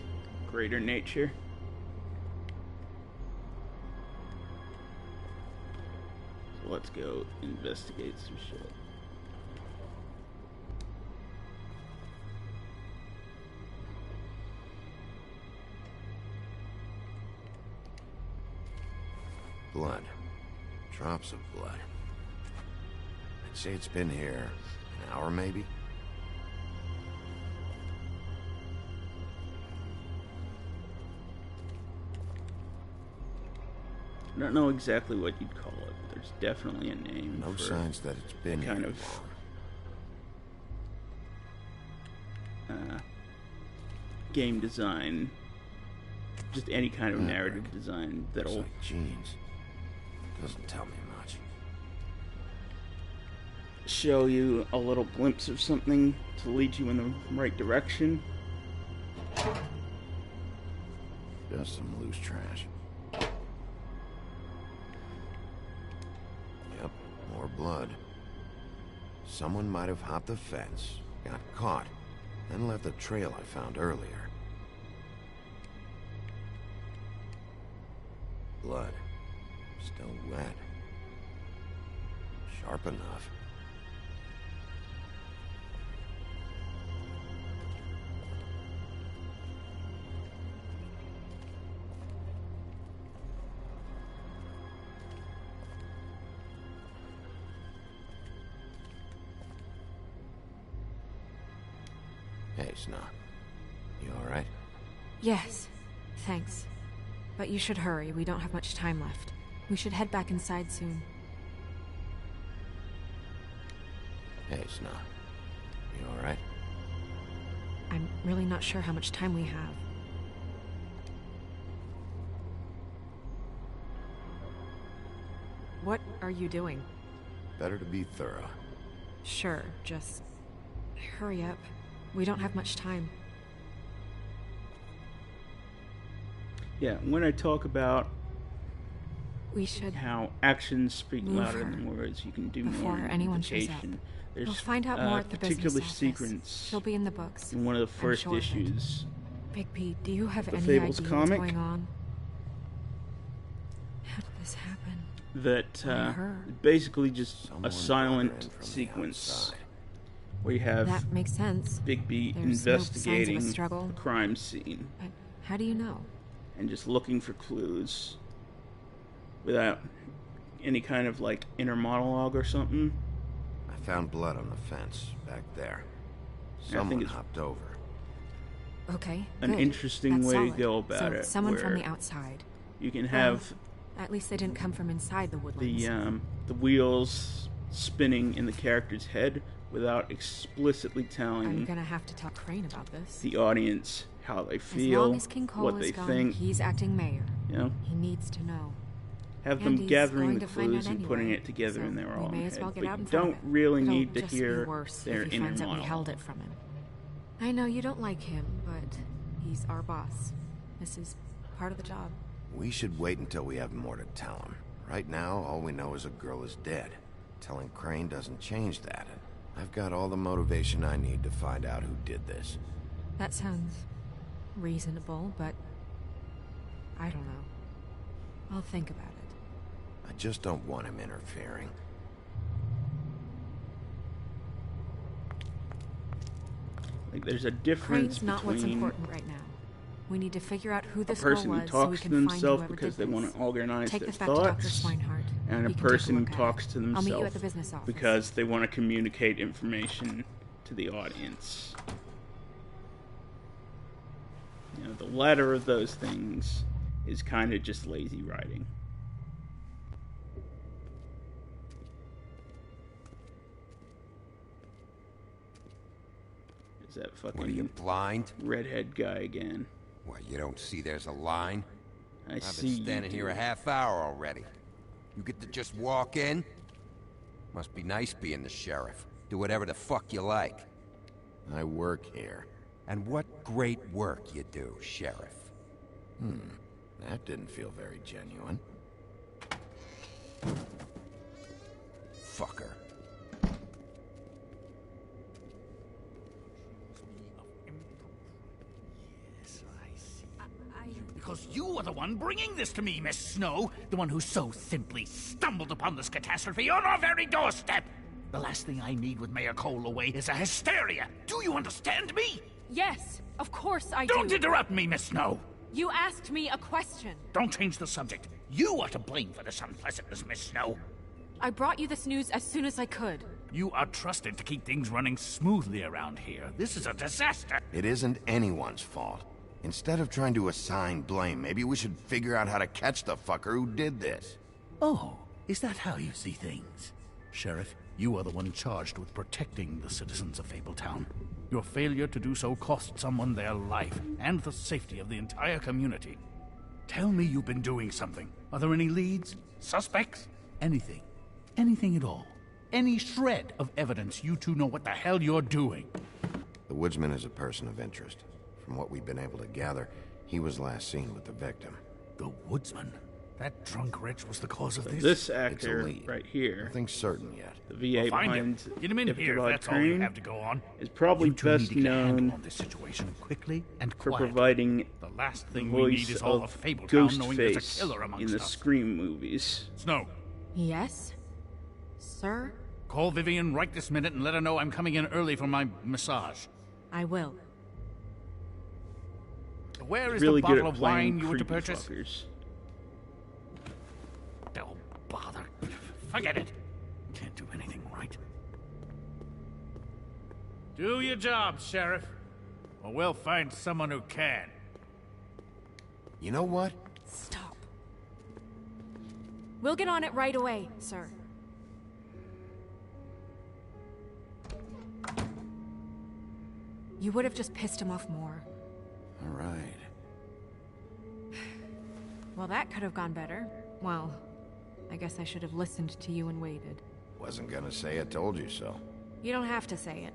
greater nature. So let's go investigate some shit. Blood. Drops of blood. I'd say it's been here an hour, maybe? I don't know exactly what you'd call it, but there's definitely a name No for signs that it's been kind here of long. game design, just any kind of Yeah, narrative Rick. design Looks that'll like jeans. Doesn't tell me much. show you a little glimpse of something to lead you in the right direction. Just some loose trash. Yep, more blood. Someone might have hopped the fence, got caught, and left the trail I found earlier. Blood. Still wet. Sharp enough. Hey, Snow. You alright? Yes, thanks. But you should hurry. We don't have much time left. We should head back inside soon. Hey, Snow. You alright? I'm really not sure how much time we have. What are you doing? Better to be thorough. Sure, just hurry up. We don't have much time. Yeah, when I talk about We should... how actions speak Move louder her than words, you can do before more anyone shows up. invitation. There's We'll find out more a at the particular business office. sequence She'll be in the books. in one of the I'm first sure of it. issues. Bigby, do you have The any Fables idea comic? what's going on? How did this happen? That Why her? basically just Someone a brought her silent in from the sequence outside. where you have That makes sense. Bigby There's no signs of a investigating struggle. the crime scene But how do you know? and just looking for clues. without any kind of like inner monologue or something. I found blood on the fence back there. I think Someone it's hopped over. Okay, an good. interesting That's way solid. to go about So, it. someone from where the outside. You can have At least they didn't come from inside the woodlands. the wheels spinning in the character's head without explicitly I'm telling gonna have to talk Crane about this. the audience how they As feel, long as King Cole what is they gone, think. he's acting mayor. You know, He needs to know. have And them he's gathering going the to find clues out and putting anyway, it together so in their we own may as head. well get But out you in front don't of it. really It'll need to just hear be worse their if he inner finds out we monologue. held it from him. I know you don't like him, but he's our boss. This is part of the job. We should wait until we have more to tell him. Right now, all we know is a girl is dead. Telling Crane doesn't change that. I've got all the motivation I need to find out who did this. That sounds reasonable, but I don't know. I'll think about it. I just don't want him interfering. Like, there's a difference Crane's not what's between important right now. We need to figure out who a this girl person who was so we talks to can find themselves whoever because did they want this. to organize Take their this back to Dr. thoughts, Swinehart. and a He can take person who look at talks it. to I'll meet you themselves at the business office. because they want to communicate information to the audience. You know, the latter of those things is kind of just lazy writing. Is that fucking What are you, blind? redhead guy again? What, you don't see there's a line? I've I've been standing here a half hour already. You get to just walk in? Must be nice being the sheriff. Do whatever the fuck you like. I work here. And what great work you do, Sheriff. That didn't feel very genuine. Fucker. Because you are the one bringing this to me, Miss Snow. The one who so simply stumbled upon this catastrophe on our very doorstep. The last thing I need with Mayor Cole away is a hysteria. Do you understand me? Yes, of course I do. Don't interrupt me, Miss Snow. You asked me a question. Don't change the subject. You are to blame for this unpleasantness, Miss Snow. I brought you this news as soon as I could. You are trusted to keep things running smoothly around here. This is a disaster. It isn't anyone's fault. Instead of trying to assign blame, maybe we should figure out how to catch the fucker who did this. Oh, is that how you see things? Sheriff, you are the one charged with protecting the citizens of Fabletown. Your failure to do so cost someone their life and the safety of the entire community. Tell me you've been doing something. Are there any leads? Suspects? Anything. Anything at all. Any shred of evidence you two know what the hell you're doing. The woodsman is a person of interest. From what we've been able to gather, he was last seen with the victim. The woodsman? That drunk wretch was the cause of this? This actor right here, Nothing's certain yet. the VA Find behind him. Get him in here. Ichabod That's all you Crane, have to go on. is probably You two need best to get a handle known on this situation quickly and for quietly. providing The last the thing we need voice is all of of Fabletown knowing there's a Ghostface killer in amongst the us. Scream movies. Snow, Yes? Sir? call Vivian right this minute and let her know I'm coming in early for my massage. I will. Where is Really the good bottle at of playing wine you were to creepy purchase? fuckers. Oh, bother. Forget it. Can't do anything right. Do your job, Sheriff. Or we'll find someone who can. You know what? Stop. We'll get on it right away, sir. You would have just pissed him off more. All right. Well, that could have gone better. Well, I guess I should have listened to you and waited. Wasn't gonna say I told you so. You don't have to say it.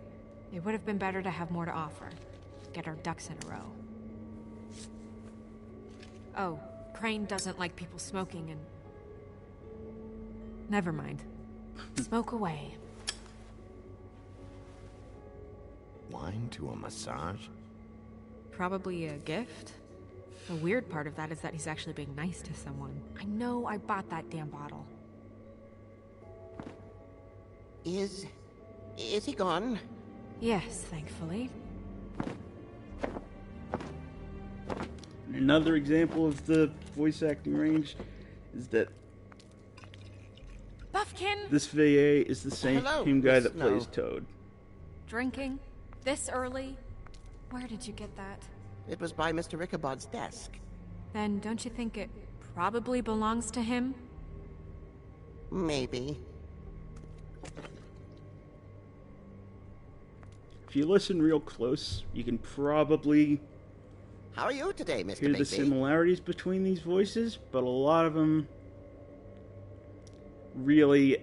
It would have been better to have more to offer. Get our ducks in a row. Oh, Crane doesn't like people smoking and... Never mind. Smoke away. Wine to a massage? Probably a gift? The weird part of that is that he's actually being nice to someone. I know I bought that damn bottle. Is he gone? Yes, thankfully. Another example of the voice acting range is that Anakin! This VA is the same Hello, guy Miss that Snow. plays Toad. Drinking? This early? Where did you get that? It was by Mr. Ichabod's desk. Then don't you think it probably belongs to him? Maybe. If you listen real close, you can probably How are you today, Mr. hear the Bigby? similarities between these voices, but a lot of them really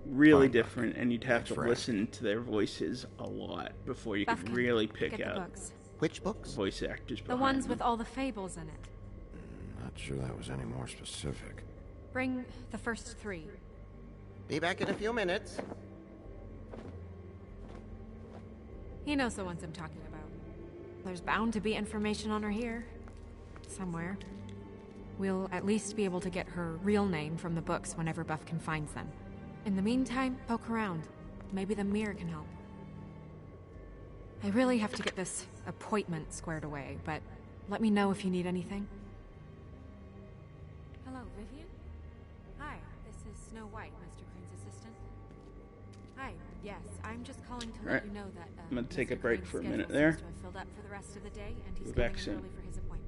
Fine, different, and you'd have Thanks to for listen to their voices a lot before you could Buffkin, really pick get the out books. Which books? voice actors The behind ones them. with all the fables in it. Not sure that was any more specific. Bring the first 3. Be back in a few minutes. He knows the ones I'm talking about. There's bound to be information on her here. Somewhere. We'll at least be able to get her real name from the books whenever Buffkin finds them. In the meantime, poke around. Maybe the mirror can help. I really have to get this appointment squared away, but let me know if you need anything. Hello, Vivian? Hi, this is Snow White, Mr. Crane's assistant. Hi, yes, I'm just calling to let Right. you know that I'm gonna take a Mr. break Crane's for a schedule minute seems there. to have filled up for the rest of the day, and he's Be back coming in soon. early for his appointment.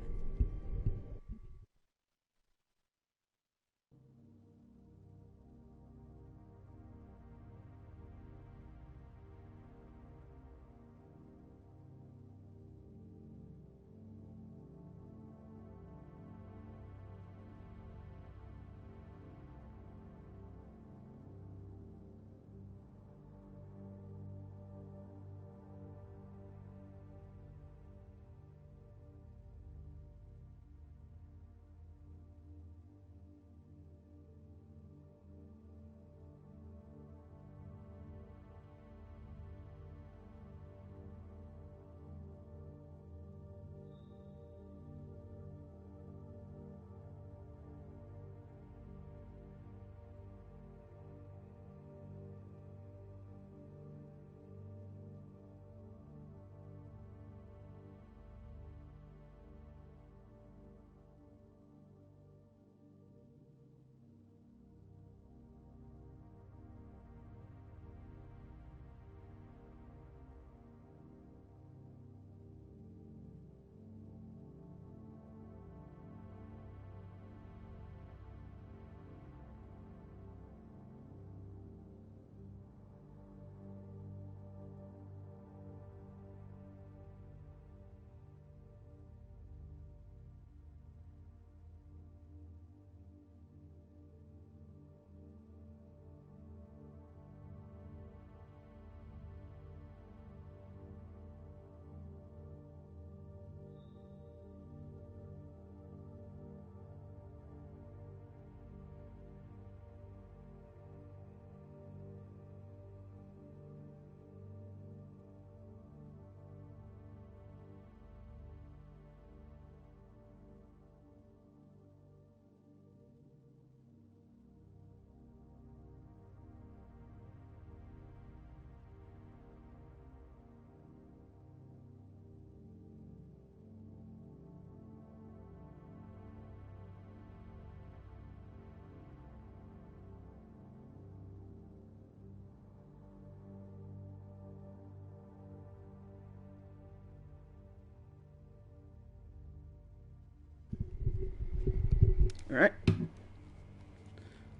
Alright.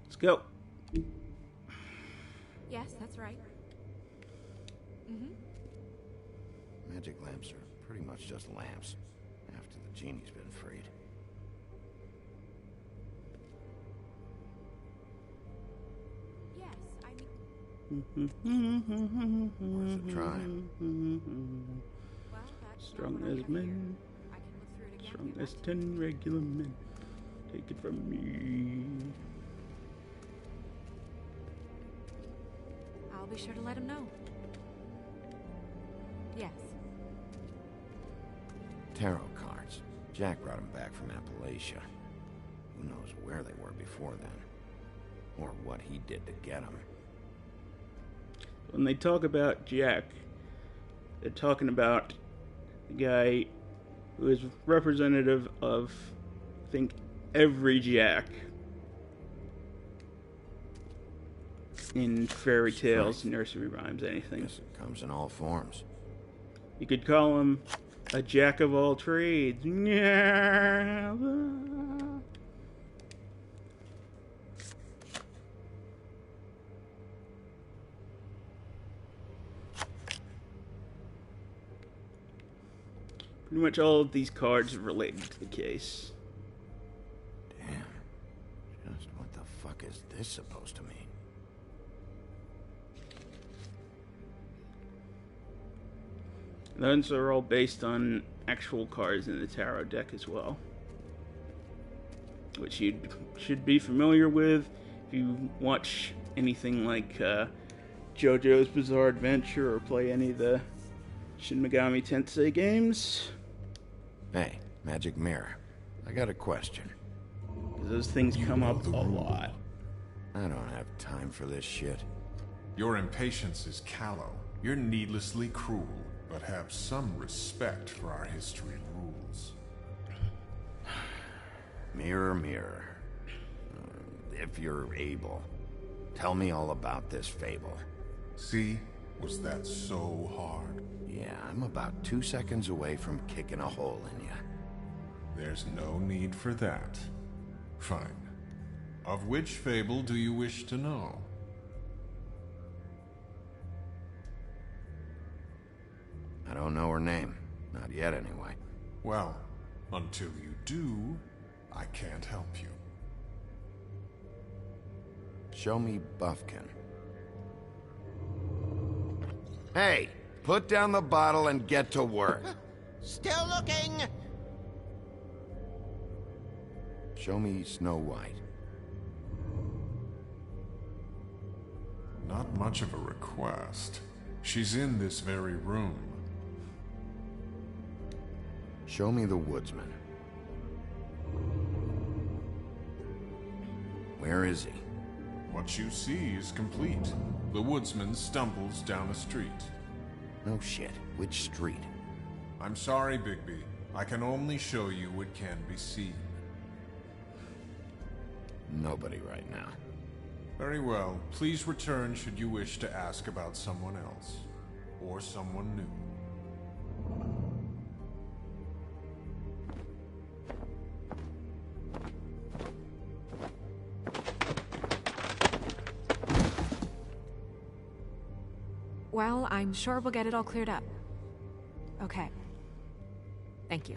Let's go. Yes, that's right. Magic lamps are pretty much just lamps after the genie's been freed. Yes, I mean... Worth a try. Well, that's Strong not what I as have men. here. I can look through it again Strong if you as want. 10 regular men. Take it from me. I'll be sure to let him know. Yes. Tarot cards. Jack brought them back from Appalachia. Who knows where they were before then? Or what he did to get them. When they talk about Jack, they're talking about the guy who is representative of, I think, every Jack. in fairy tales, nursery rhymes, anything. Guess it comes in all forms. You could call him a jack of all trades. Pretty much all of these cards are related to the case. Damn. Just what the fuck is this supposed to mean? Those are all based on actual cards in the tarot deck as well, which you should be familiar with if you watch anything like JoJo's Bizarre Adventure or play any of the Shin Megami Tensei games. Hey, Magic Mirror, I got a question. Those things come up a lot. I don't have time for this shit. Your impatience is callow. You're needlessly cruel, but have some respect for our history and rules. Mirror, mirror, if you're able, tell me all about this fable. See? Was that so hard? Yeah, I'm about 2 seconds away from kicking a hole in you. There's no need for that. Fine. Of which fable do you wish to know? I don't know her name. Not yet, anyway. Well, until you do, I can't help you. Show me Buffkin. Hey, put down the bottle and get to work. Still looking! Show me Snow White. Not much of a request. She's in this very room. Show me the Woodsman. Where is he? What you see is complete. The woodsman stumbles down a street. No shit. Which street? I'm sorry, Bigby. I can only show you what can be seen. Nobody right now. Very well. Please return should you wish to ask about someone else. Or someone new. Well, I'm sure we'll get it all cleared up. Okay. Thank you.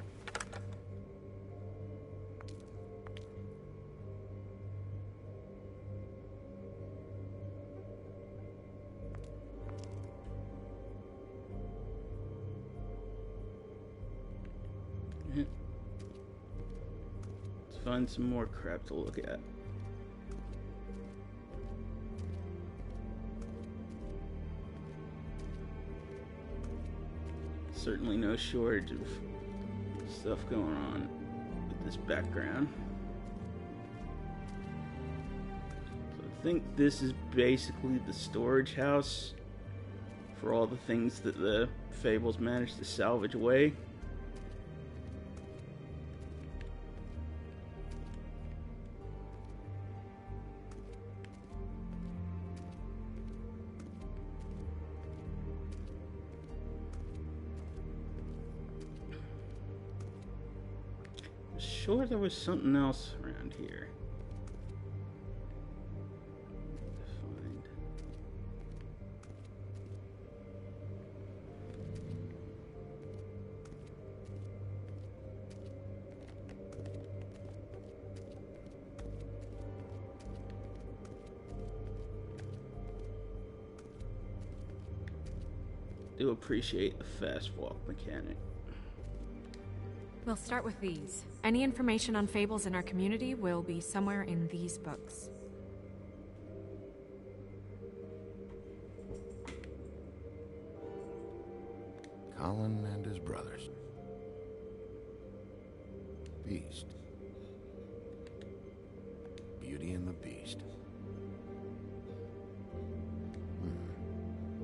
Let's find some more crap to look at. Certainly no shortage of stuff going on with this background. So I think this is basically the storage house for all the things that the Fables managed to salvage away. Sure, there was something else around here. Find. Do appreciate the fast walk mechanic. We'll start with these. Any information on fables in our community will be somewhere in these books. Colin and his brothers. Beast. Beauty and the Beast.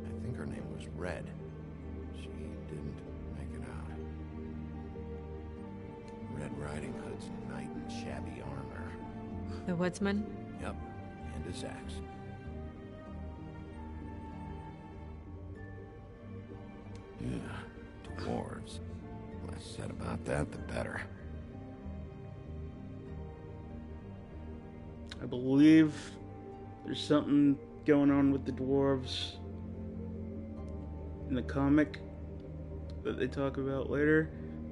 I think her name was Red. She didn't make it out. Red Riding Hood's knight in shabby armor. The woodsman? Yep, and his axe. Yeah, dwarves. Less said about that, the better. I believe there's something going on with the dwarves in the comic that they talk about later,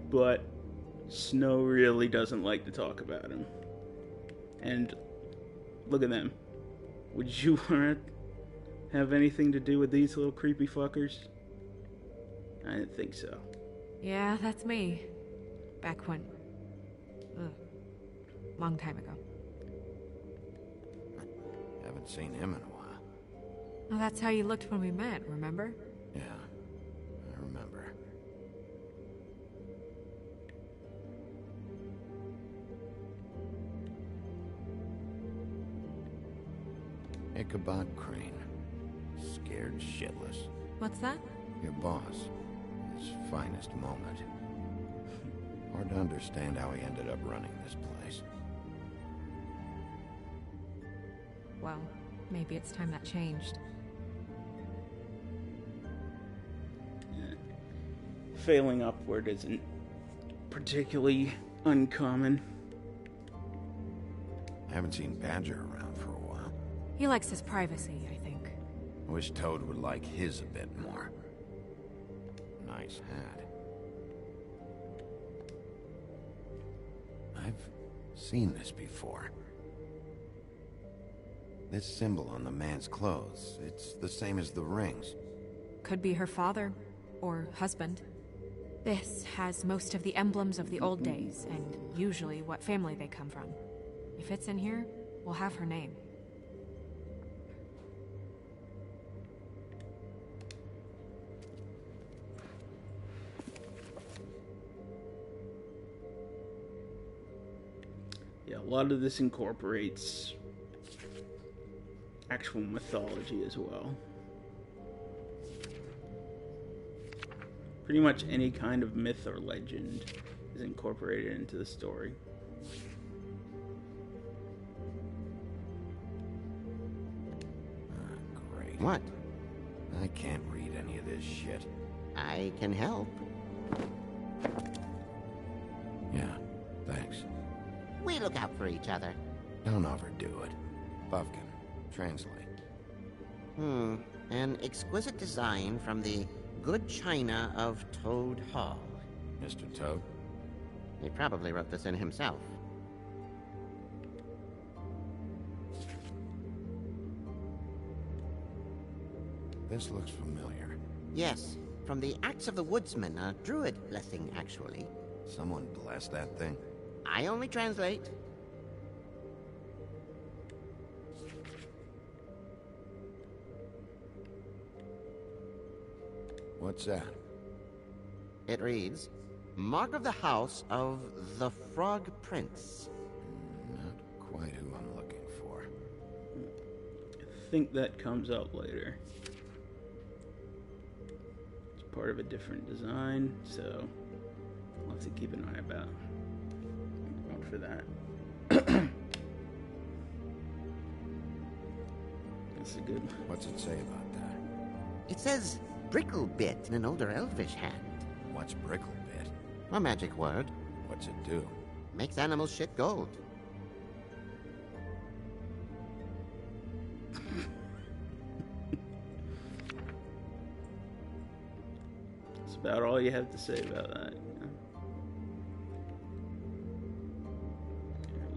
but Snow really doesn't like to talk about him. And look at them. Would you want to have anything to do with these little creepy fuckers? I didn't think so. Yeah, that's me. Back when... long time ago. Haven't seen him in a while. Well, that's how you looked when we met, remember? Yeah, I remember. Ichabod Crane. Scared shitless. What's that? Your boss. His finest moment. Hard to understand how he ended up running this place. Well, maybe it's time that changed. Failing upward isn't particularly uncommon. I haven't seen Badger around for a while. He likes his privacy, I think. I wish Toad would like his a bit more. Nice hat. I've seen this before. This symbol on the man's clothes, it's the same as the rings. Could be her father, or husband. This has most of the emblems of the old days, and usually what family they come from. If it's in here, we'll have her name. Yeah, a lot of this incorporates actual mythology as well. Pretty much any kind of myth or legend is incorporated into the story. Great. What? I can't read any of this shit. I can help. Yeah, thanks. We look out for each other. Don't overdo it. Buffkin, translate. An exquisite design from the good china of Toad Hall. Mr. Toad? He probably wrote this in himself. This looks familiar. Yes, from the Acts of the Woodsman, a druid blessing, actually. Someone bless that thing. I only translate. What's that? It reads, Mark of the House of the Frog Prince. Not quite who I'm looking for. I think that comes out later. It's part of a different design, so I'll have to keep an eye out for that. That's a good one. What's it say about that? It says Bricklebit in an older elvish hand. What's Bricklebit? A magic word. What's it do? Makes animals shit gold. That's about all you have to say about that.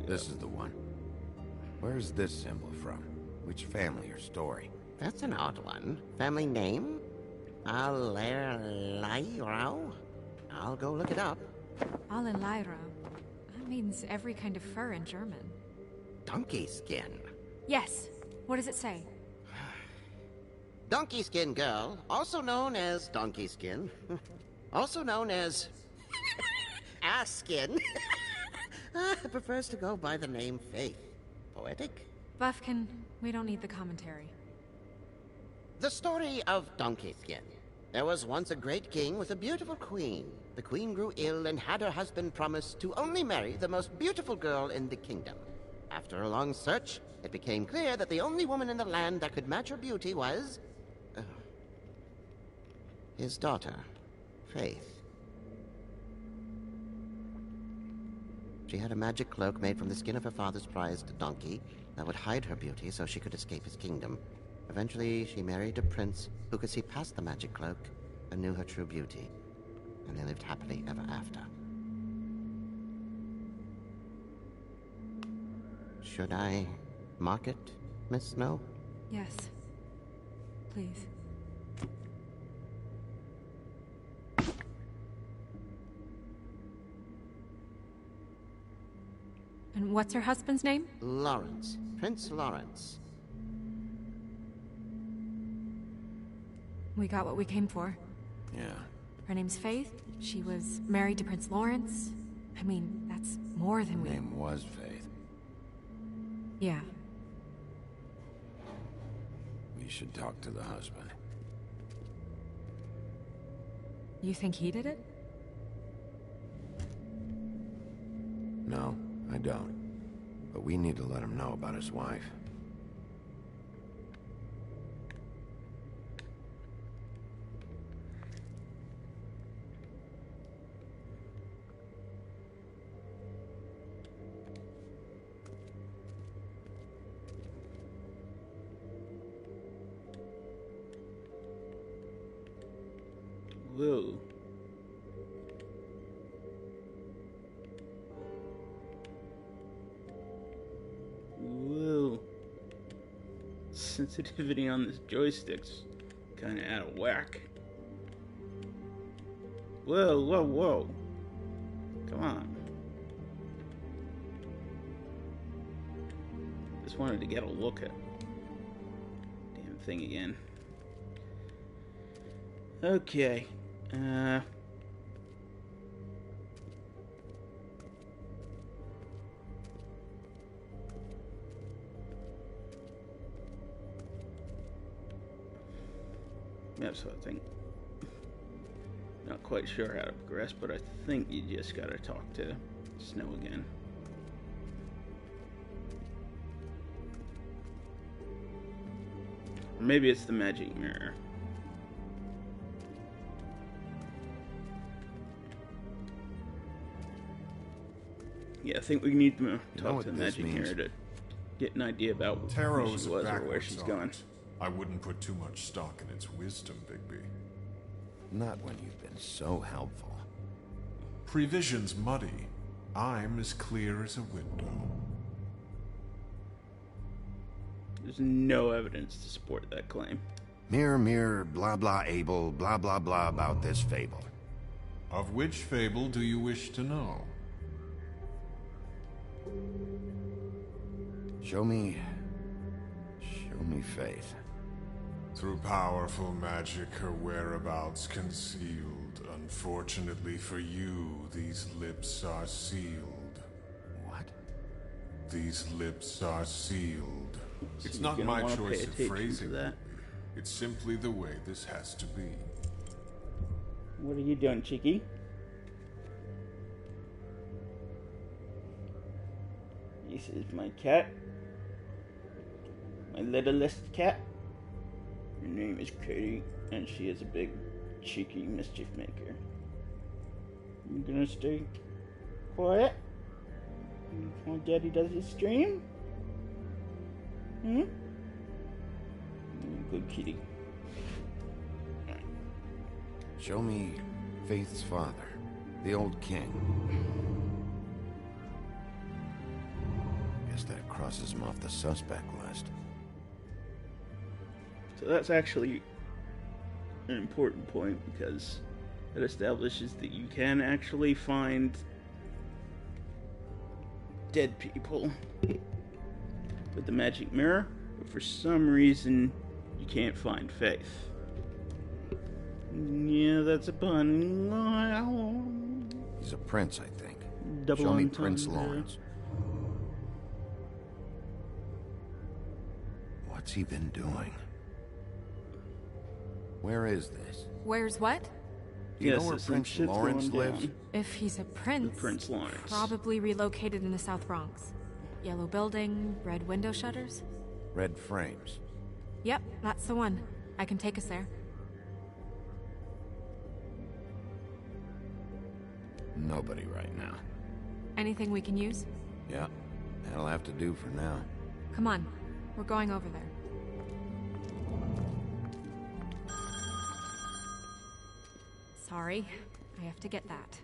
This is the one. Where's this symbol from? Which family or story? That's an odd one. Family name? Allerleirauh? I'll go look it up. Allerleirauh. That means every kind of fur in German. Donkey skin. Yes. What does it say? Donkey skin girl, also known as donkey skin, also known as ass skin, prefers to go by the name Faith. Poetic? Buffkin, we don't need the commentary. The story of Donkey Skin. There was once a great king with a beautiful queen. The queen grew ill and had her husband promise to only marry the most beautiful girl in the kingdom. After a long search, it became clear that the only woman in the land that could match her beauty was... His daughter, Faith. She had a magic cloak made from the skin of her father's prized donkey that would hide her beauty so she could escape his kingdom. Eventually, she married a prince who could see past the magic cloak and knew her true beauty. And they lived happily ever after. Should I mark it, Miss Snow? Yes. Please. And what's her husband's name? Lawrence. Prince Lawrence. We got what we came for. Yeah. Her name's Faith. She was married to Prince Lawrence. I mean, that's more than we... Her name was Faith. Yeah. We should talk to the husband. You think he did it? No, I don't. But we need to let him know about his wife. Whoa. Whoa. Sensitivity on this joystick's kind of out of whack. Whoa, whoa, whoa. Come on. Just wanted to get a look at damn thing again. Okay. Yep, so I think, not quite sure how to progress, but I think you just gotta talk to Snow again. Or maybe it's the magic mirror. Yeah, I think we need to talk to the magic mirror to get an idea about who she was or where she's going. I wouldn't put too much stock in its wisdom, Bigby. Not when you've been so helpful. Prevision's muddy. I'm as clear as a window. There's no evidence to support that claim. Mirror, mirror, blah blah able, blah blah blah about this fable. Of which fable do you wish to know? Show me Faith. Through powerful magic, her whereabouts concealed. Unfortunately for you, these lips are sealed. What? These lips are sealed. So it's not my choice of phrasing that. It's simply the way this has to be. What are you doing, Cheeky? This is my cat. My littlest cat. Her name is Katie, and she is a big, cheeky mischief maker. You gonna stay quiet while Daddy does his stream? Good kitty. Show me Faith's father, the old king. Guess that crosses him off the suspect list. So that's actually an important point because it establishes that you can actually find dead people with the magic mirror, but for some reason you can't find Faith. Yeah, that's a pun. He's a prince, I think. Double Show me entendre. Prince Lawrence. What's he been doing? Where is this? Where's what? Do you know where Prince Lawrence lives? If he's a prince, Prince Lawrence. Probably relocated in the South Bronx. Yellow building, red window shutters. Red frames. Yep, that's the one. I can take us there. Nobody right now. Anything we can use? Yeah, that'll have to do for now. Come on, we're going over there. Sorry, I have to get that.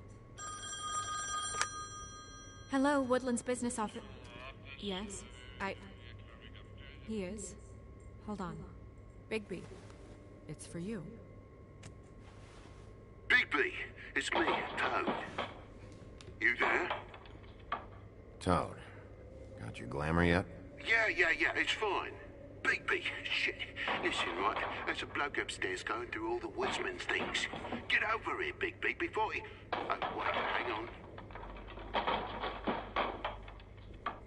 Hello, Woodland's business office. Yes, He is. Hold on. Bigby, it's for you. Bigby, it's me, Toad. You there? Toad, got your glamour yet? Yeah, it's fine. Bigby, shit. Listen, right, there's a bloke upstairs going through all the woodsman's things. Get over here, Bigby, before he... Oh, wait, hang on.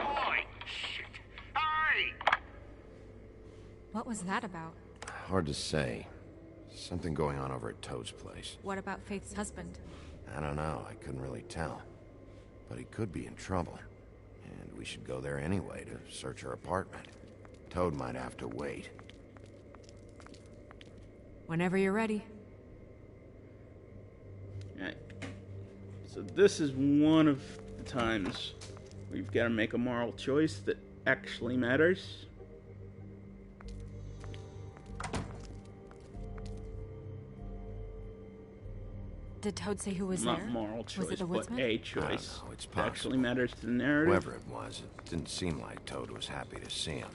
Oi, shit. Hey! What was that about? Hard to say. Something going on over at Toad's place. What about Faith's husband? I don't know, I couldn't really tell. But he could be in trouble. And we should go there anyway to search her apartment. Toad might have to wait. Whenever you're ready. Alright. So this is one of the times where you've got to make a moral choice that actually matters. Did Toad say who was Not there? moral choice, was it the but woodsman? a choice. No, it's that actually possible. matters to the narrative. Whoever it was, it didn't seem like Toad was happy to see him.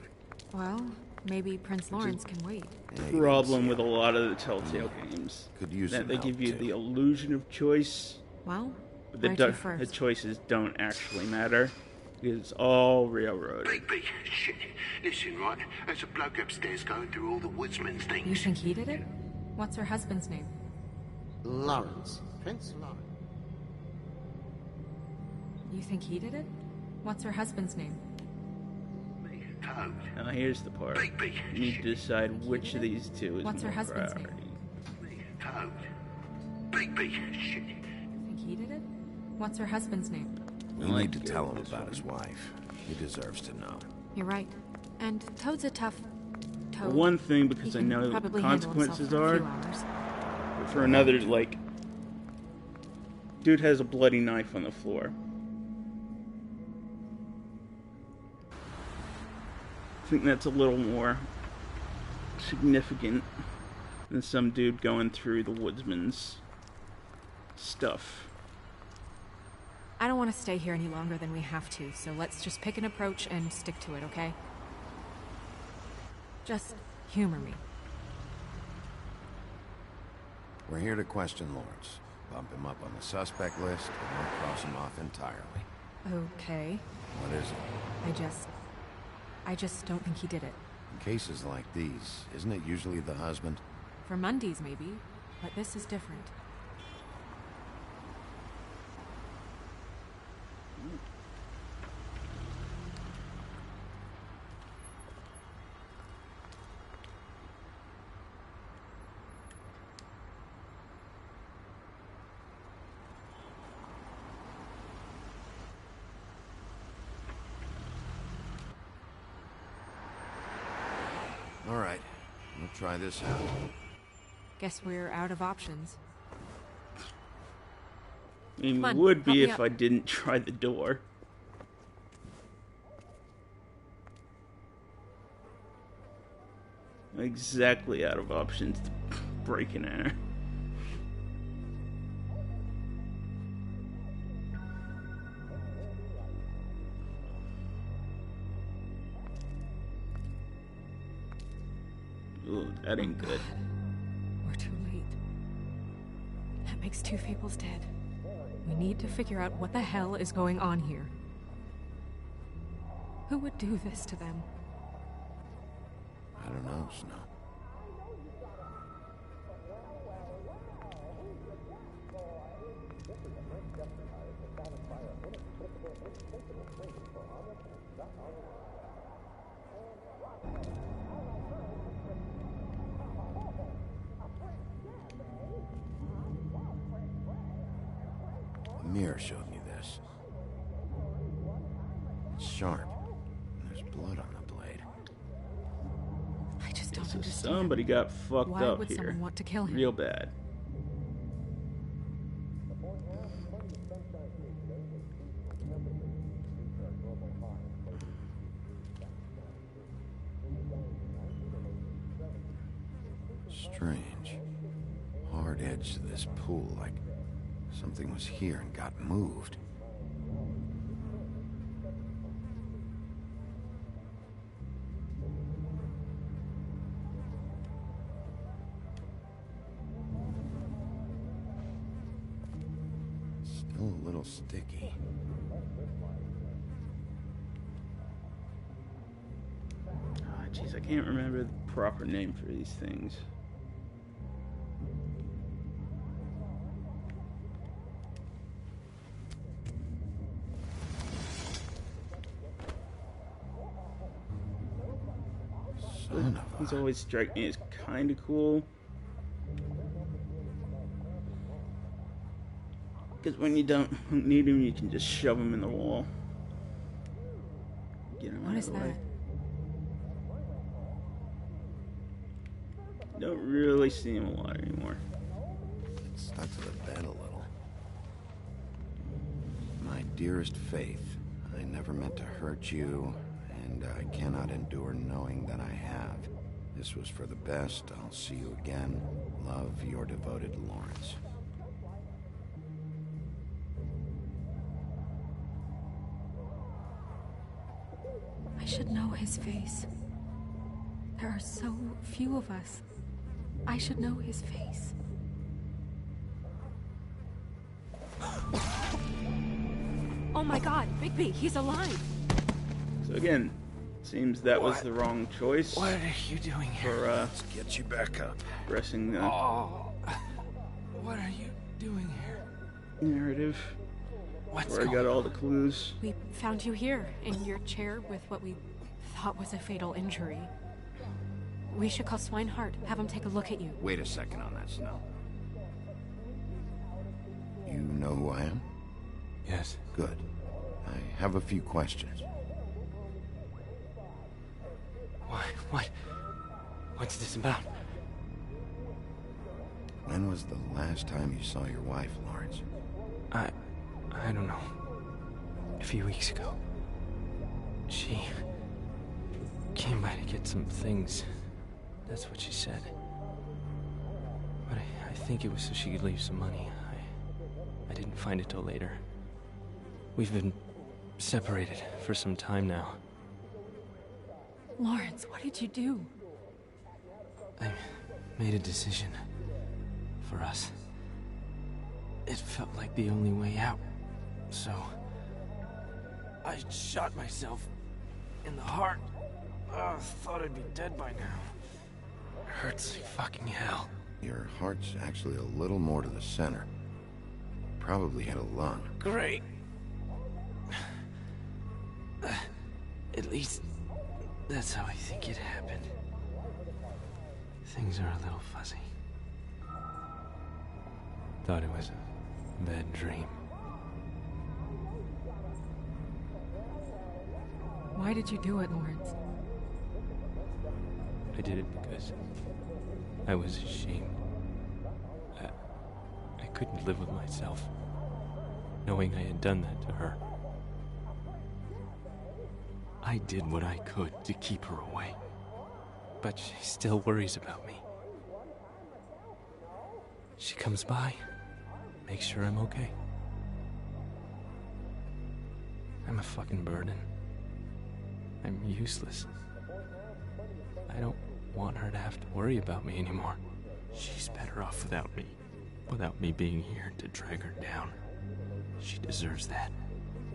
Well, maybe Prince Lawrence can wait. The problem with a lot of the Telltale games could use that some they help, give you too. the illusion of choice, Well, but where to the first? choices don't actually matter. It's all railroaded. Bigby, shit. Listen, right, there's a bloke upstairs going through all the woodsman's things. You think he did it? What's her husband's name? Lawrence. Prince Lawrence. You think he did it? What's her husband's name? Toad. Now here's the part. Bigby, You need to decide which of these two is What's her more husband's priority. Toad. Bigby, shit. You think he did it? What's her husband's name? We need to tell him about his wife. He deserves to know. You're right. And Toad's a tough... For Toad. one thing, because He I can know what the probably handle himself consequences for a are. few hours. But for another, like, dude has a bloody knife on the floor. I think that's a little more significant than some dude going through the woodsman's stuff. I don't want to stay here any longer than we have to, so let's just pick an approach and stick to it, okay? Just humor me. We're here to question Lawrence. Bump him up on the suspect list, and we'll cross him off entirely. Okay. What is it? I just don't think he did it. In cases like these, isn't it usually the husband? For Mundy's, maybe, but this is different. All right, we'll try this out. Guess we're out of options. I mean, Come on, it would help be me if up. I didn't try the door. Exactly out of options to break and enter. Ooh, that ain't good. We're too late. That makes two Fables dead. We need to figure out what the hell is going on here. Who would do this to them? I don't know, Snow. The mirror showed me this. It's sharp. There's blood on the blade. I just don't So understand. somebody got fucked Why up would here. someone want to kill him? Real bad. edge to this pool, like something was here and got moved. Still a little sticky. Ah, jeez, I can't remember the proper name for these things. These always strike me as kind of cool. Because when you don't need them, you can just shove them in the wall. Get them what is that? Don't really see them a lot anymore. It's stuck to the bed a little. My dearest Faith, I never meant to hurt you, and I cannot endure knowing that I have. This was for the best. I'll see you again. Love, your devoted Lawrence. I should know his face. There are so few of us. I should know his face. Oh my god, Bigby, he's alive! So again, seems that was the wrong choice. What are you doing here? For, Let's get you back up. Pressing the What are you doing here? narrative. What's where I got all the clues. We found you here, in your chair with what we thought was a fatal injury. We should call Swinehart, have him take a look at you. Wait a second on that, Snow. You know who I am? Yes. Good. I have a few questions. What's this about? When was the last time you saw your wife, Lawrence? I don't know. A few weeks ago. She came by to get some things. That's what she said. But I think it was so she could leave some money. I didn't find it till later. We've been separated for some time now. Lawrence, what did you do? I made a decision. For us. It felt like the only way out. So I shot myself in the heart. Thought I'd be dead by now. Hurts like fucking hell. Your heart's actually a little more to the center. Probably hit a lung. Great. At least that's how I think it happened. Things are a little fuzzy. Thought it was a bad dream. Why did you do it, Lawrence? I did it because I was ashamed. I couldn't live with myself, knowing I had done that to her. I did what I could to keep her away, but she still worries about me. She comes by, makes sure I'm okay. I'm a fucking burden. I'm useless. I don't want her to have to worry about me anymore. She's better off without me being here to drag her down. She deserves that.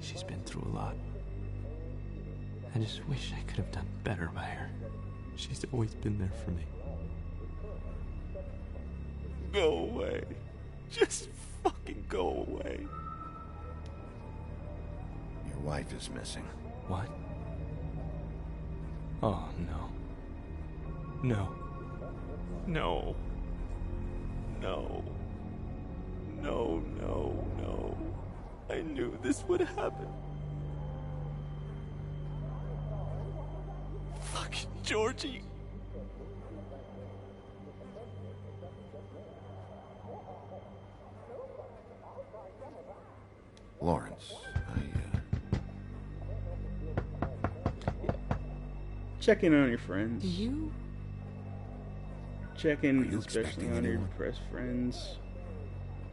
She's been through a lot. I just wish I could have done better by her. She's always been there for me. Go away. Just fucking go away. Your wife is missing. What? Oh, no. No. No. No. No, no, no. I knew this would happen. Fucking Georgie. Lawrence, Check in on your friends. Do you check in, especially on your depressed friends.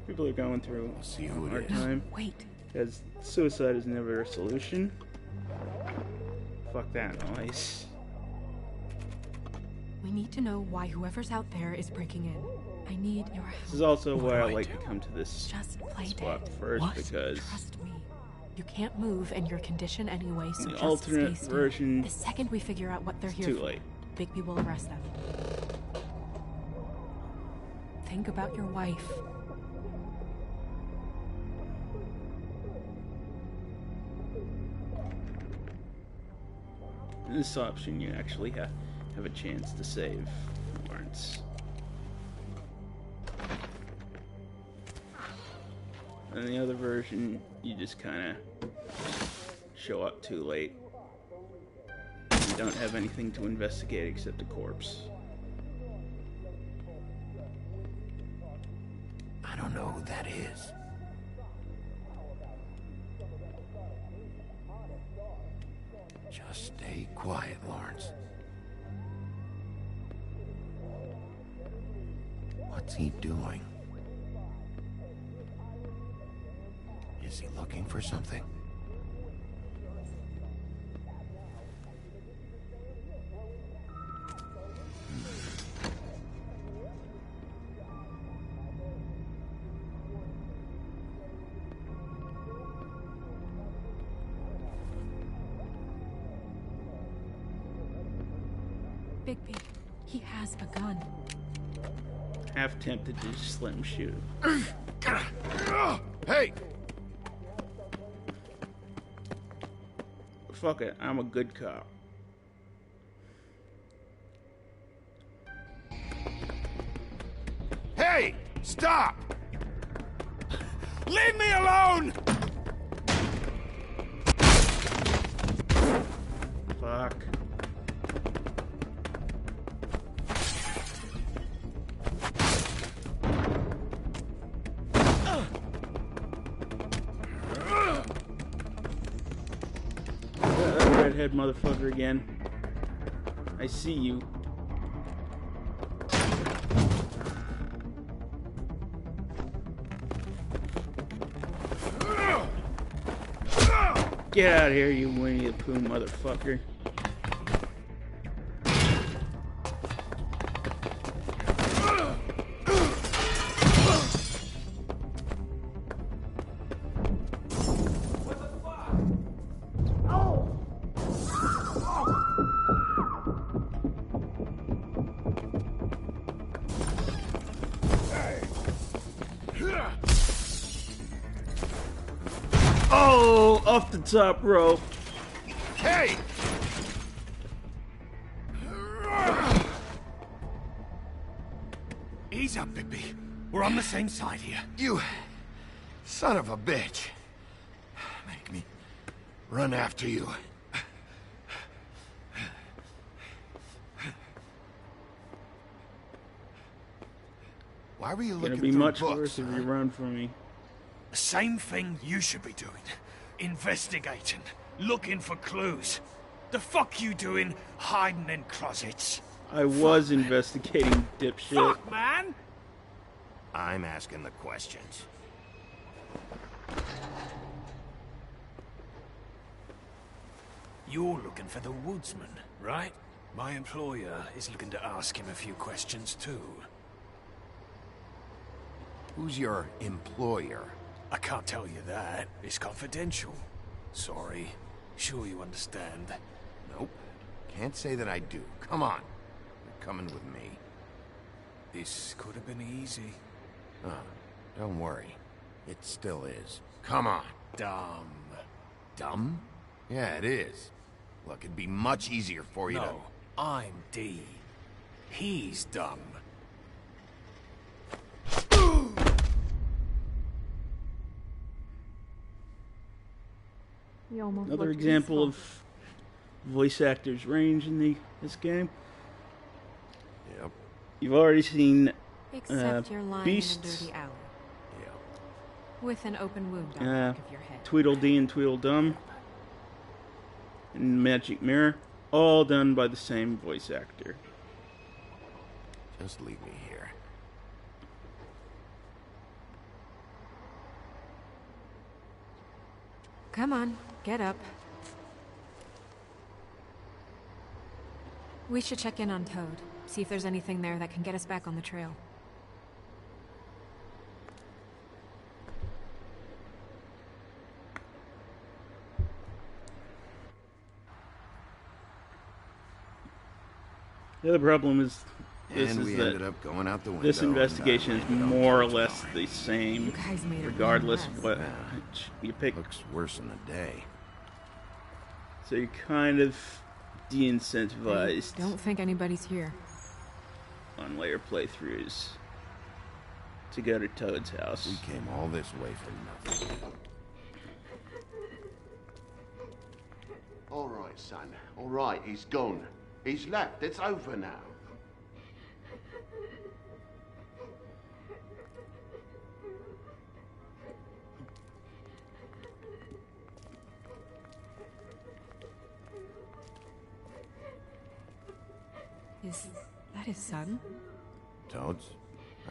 People are going through a hard time. Wait. Because suicide is never a solution. Fuck that noise. We need to know why whoever's out there is breaking in. I need your help. This is also why I like to come to this Just play spot dead. first, What? because Trust me. You can't move in your condition anyway, so the just alternate stay still. version, The second we figure out what they're it's here too for, late. Bigby will arrest them. Think about your wife. In this option, you actually have a chance to save Lawrence. And the other version, you just kind of show up too late. You don't have anything to investigate except a corpse. I don't know who that is. Just stay quiet, Lawrence. What's he doing? Is he looking for something? Bigby, he has a gun. Half tempted to just let him shoot. Hey! Fuck it, I'm a good cop. Hey! Stop! Leave me alone! Fuck. That redhead motherfucker again. I see you. Get out of here, you Winnie the Pooh motherfucker. Oh, off the top rope. Hey! Ease up, Bigby. We're on the same side here. You son of a bitch. Make me run after you. Why were you looking Gonna be through much books, worse if huh? you run from me. The same thing you should be doing. Investigating. Looking for clues. The fuck you doing hiding in closets? I was investigating, dipshit. Fuck, man! I'm asking the questions. You're looking for the woodsman, right? My employer is looking to ask him a few questions too. Who's your employer? I can't tell you that. It's confidential. Sorry. Sure you understand. Nope. Can't say that I do. Come on. You're coming with me. This could have been easy. Don't worry. It still is. Come on. Dumb. Dumb? Yeah, it is. Look, it'd be much easier for you No, I'm D. He's dumb. Another example of voice actors' range in this game. Yep. You've already seen Except you're lying Beast, in a dirty alley. Yep. With an open wound on the back of your head. Tweedledee and Tweedledum, and Magic Mirror, all done by the same voice actor. Just leave me here. Come on, get up. We should check in on Toad, see if there's anything there that can get us back on the trail. The other problem is we ended up going out the window. This investigation is more or less the same, You guys made a regardless mess. of what you pick. Looks worse in a day. So you're kind of de-incentivized. Don't think anybody's here. On later playthroughs to go to Toad's house. We came all this way for nothing. All right, son. All right, he's gone. He's left. It's over now. Is that his son? Toads?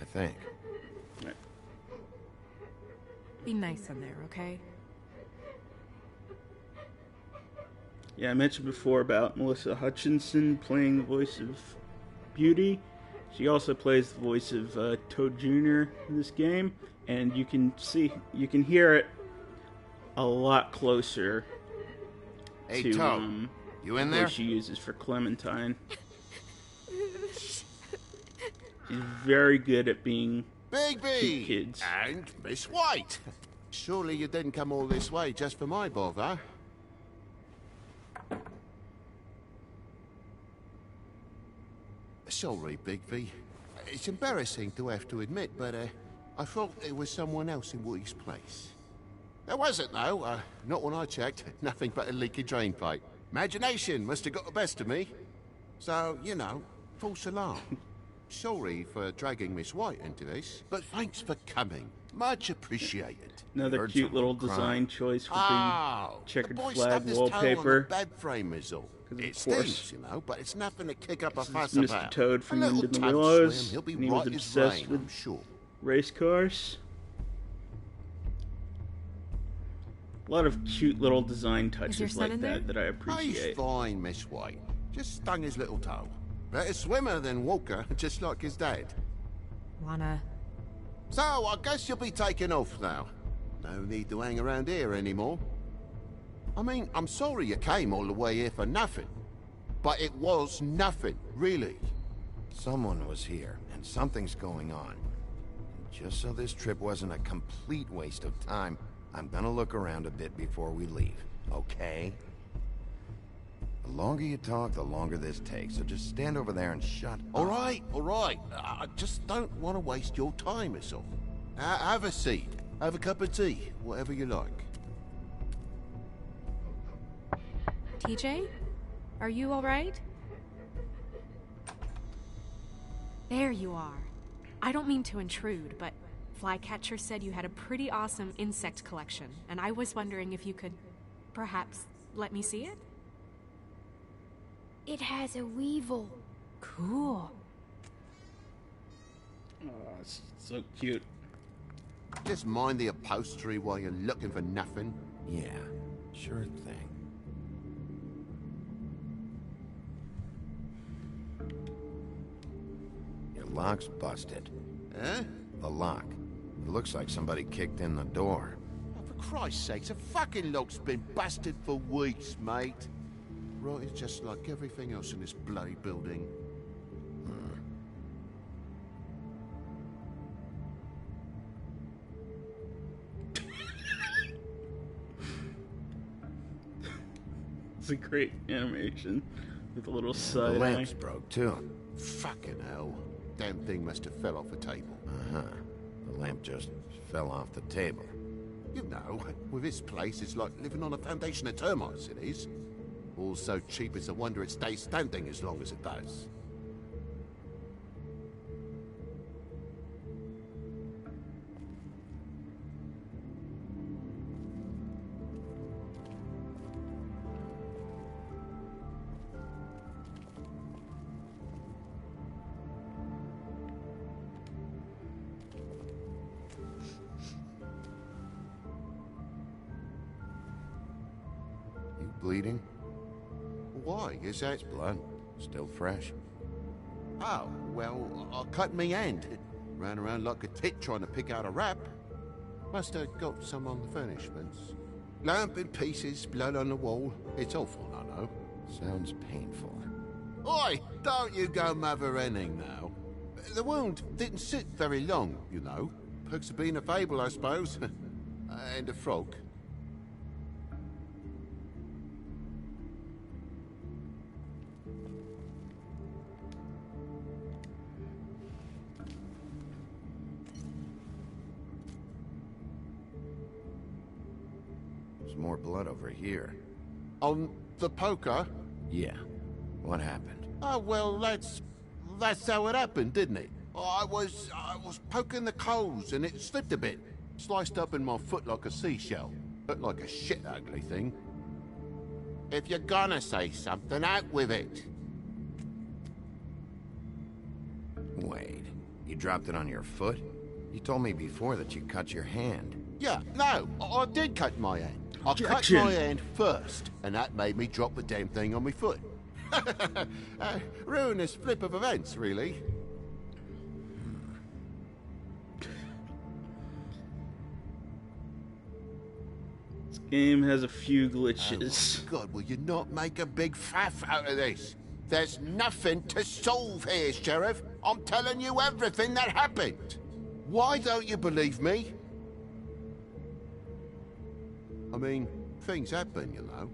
I think. Right. Be nice in there, okay? Yeah, I mentioned before about Melissa Hutchinson playing the voice of Beauty. She also plays the voice of Toad Jr. in this game, and you can hear it a lot closer to Toad, you in the there? voice she uses for Clementine. She's very good at being cute kids. And Miss White. Surely you didn't come all this way just for my bother. Sorry, Bigby. It's embarrassing to have to admit, but I thought it was someone else in Woody's place. There wasn't, though. Not when I checked. Nothing but a leaky drain pipe. Imagination must have got the best of me. So, you know, false alarm. Sorry for dragging Miss White into this, but thanks for coming. Much appreciated. Another cute little design choice with the checkered the boy flag stubbed his toe on the wallpaper. bed frame is all. It of course. stinks, you know, but it's nothing to kick up a This is fuss Mr. about. Toad from A little Into the tub Willows, swim, he'll be and he was right as obsessed rain, with I'm sure. race cars. A lot of cute little design touches like that I appreciate. He's fine, Miss White. Just stung his little toe. Better swimmer than Walker, just like his dad. Wanna... So, I guess you'll be taking off now. No need to hang around here anymore. I mean, I'm sorry you came all the way here for nothing. But it was nothing, really. Someone was here, and something's going on. Just so this trip wasn't a complete waste of time, I'm gonna look around a bit before we leave, okay? The longer you talk, the longer this takes, so just stand over there and shut up. All right. I just don't want to waste your time, is all. Have a seat. Have a cup of tea, whatever you like. TJ? Are you alright? There you are. I don't mean to intrude, but Flycatcher said you had a pretty awesome insect collection, and I was wondering if you could perhaps let me see it? It has a weevil. Cool. Oh, it's so cute. Just mind the upholstery while you're looking for nothing. Yeah, sure thing. Your lock's busted. Eh? The lock. It looks like somebody kicked in the door. Oh, for Christ's sakes, the fucking lock's been busted for weeks, mate. Right, it's just like everything else in this bloody building. It's a great animation with a little The side eye. lamp's broke, too. Fucking hell. Damn thing must have fell off the table. Uh-huh. The lamp just fell off the table. You know, with this place, it's like living on a foundation of termites, it is. All so cheap, it's a wonder it stays standing as long as it does. bleeding? Why? Is that... It's blood. Still fresh. Oh, well, I cut me hand. Ran around like a tit trying to pick out a wrap. Must have got some on the furnishments. Lamp in pieces, blood on the wall. It's awful, I know. Sounds painful. Oi! Don't you go mother-henning now. The wound didn't sit very long, you know. Perks of being a fable, I suppose. And a frog. There's more blood over here. On the poker? Yeah. What happened? Oh, well, that's how it happened, didn't it? I was poking the coals and it slipped a bit. Sliced up in my foot like a seashell. Looked like a shit ugly thing. If you're gonna say something, out with it. Wait, you dropped it on your foot? You told me before that you cut your hand. Yeah, no, I did cut my hand. I cut my hand first, and that made me drop the damn thing on my foot. Ruinous flip of events, really. This game has a few glitches. Oh, God, will you not make a big faff out of this? There's nothing to solve here, Sheriff. I'm telling you everything that happened. Why don't you believe me? I mean, things happen, you know.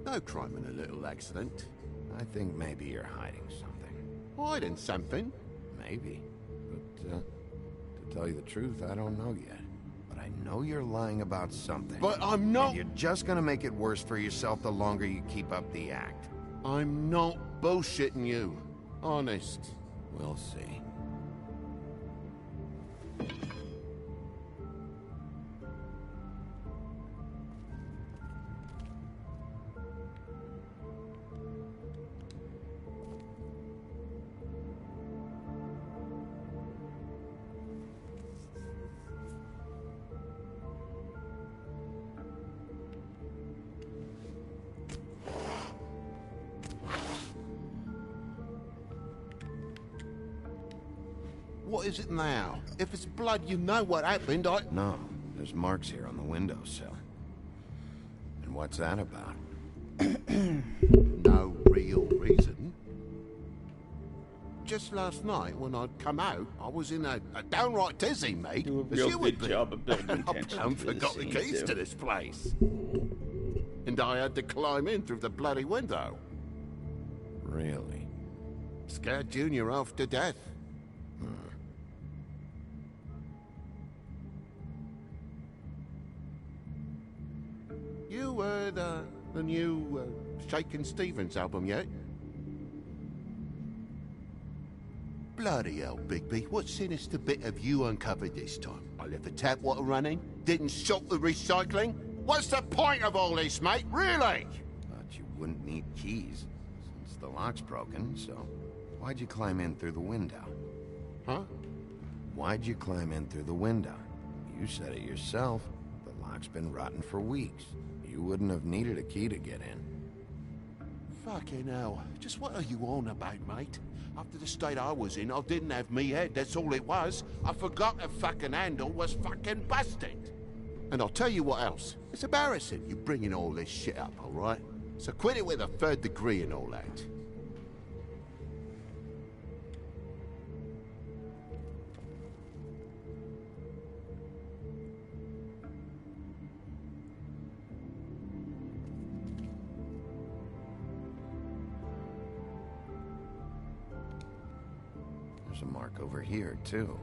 No crime in a little accident. I think maybe you're hiding something. Hiding something? Maybe. But, to tell you the truth, I don't know yet. But I know you're lying about something. But I'm not... And you're just gonna make it worse for yourself the longer you keep up the act. I'm not bullshitting you. Honest. We'll see. What is it now? If it's blood, you know what happened. No, there's marks here on the windowsill. And what's that about? No real reason. Just last night, when I'd come out, I was in a downright tizzy, mate. Do a real good job of building tension. I forgot the keys to this place. And I had to climb in through the bloody window. Really? Scared Junior off to death. You heard the new Shakin' Stevens album yet? Bloody hell, Bigby. What sinister bit have you uncovered this time? I left the tap water running, didn't stop the recycling. What's the point of all this, mate? Really? Thought you wouldn't need keys, since the lock's broken, so... Why'd you climb in through the window? Huh? Why'd you climb in through the window? You said it yourself. The lock's been rotten for weeks. You wouldn't have needed a key to get in. Fucking hell. Just what are you on about, mate? After the state I was in, I didn't have me head, that's all it was. I forgot the fucking handle was fucking busted. And I'll tell you what else. It's embarrassing you bringing all this shit up, alright? So quit it with a 3rd degree and all that. There's a mark over here, too.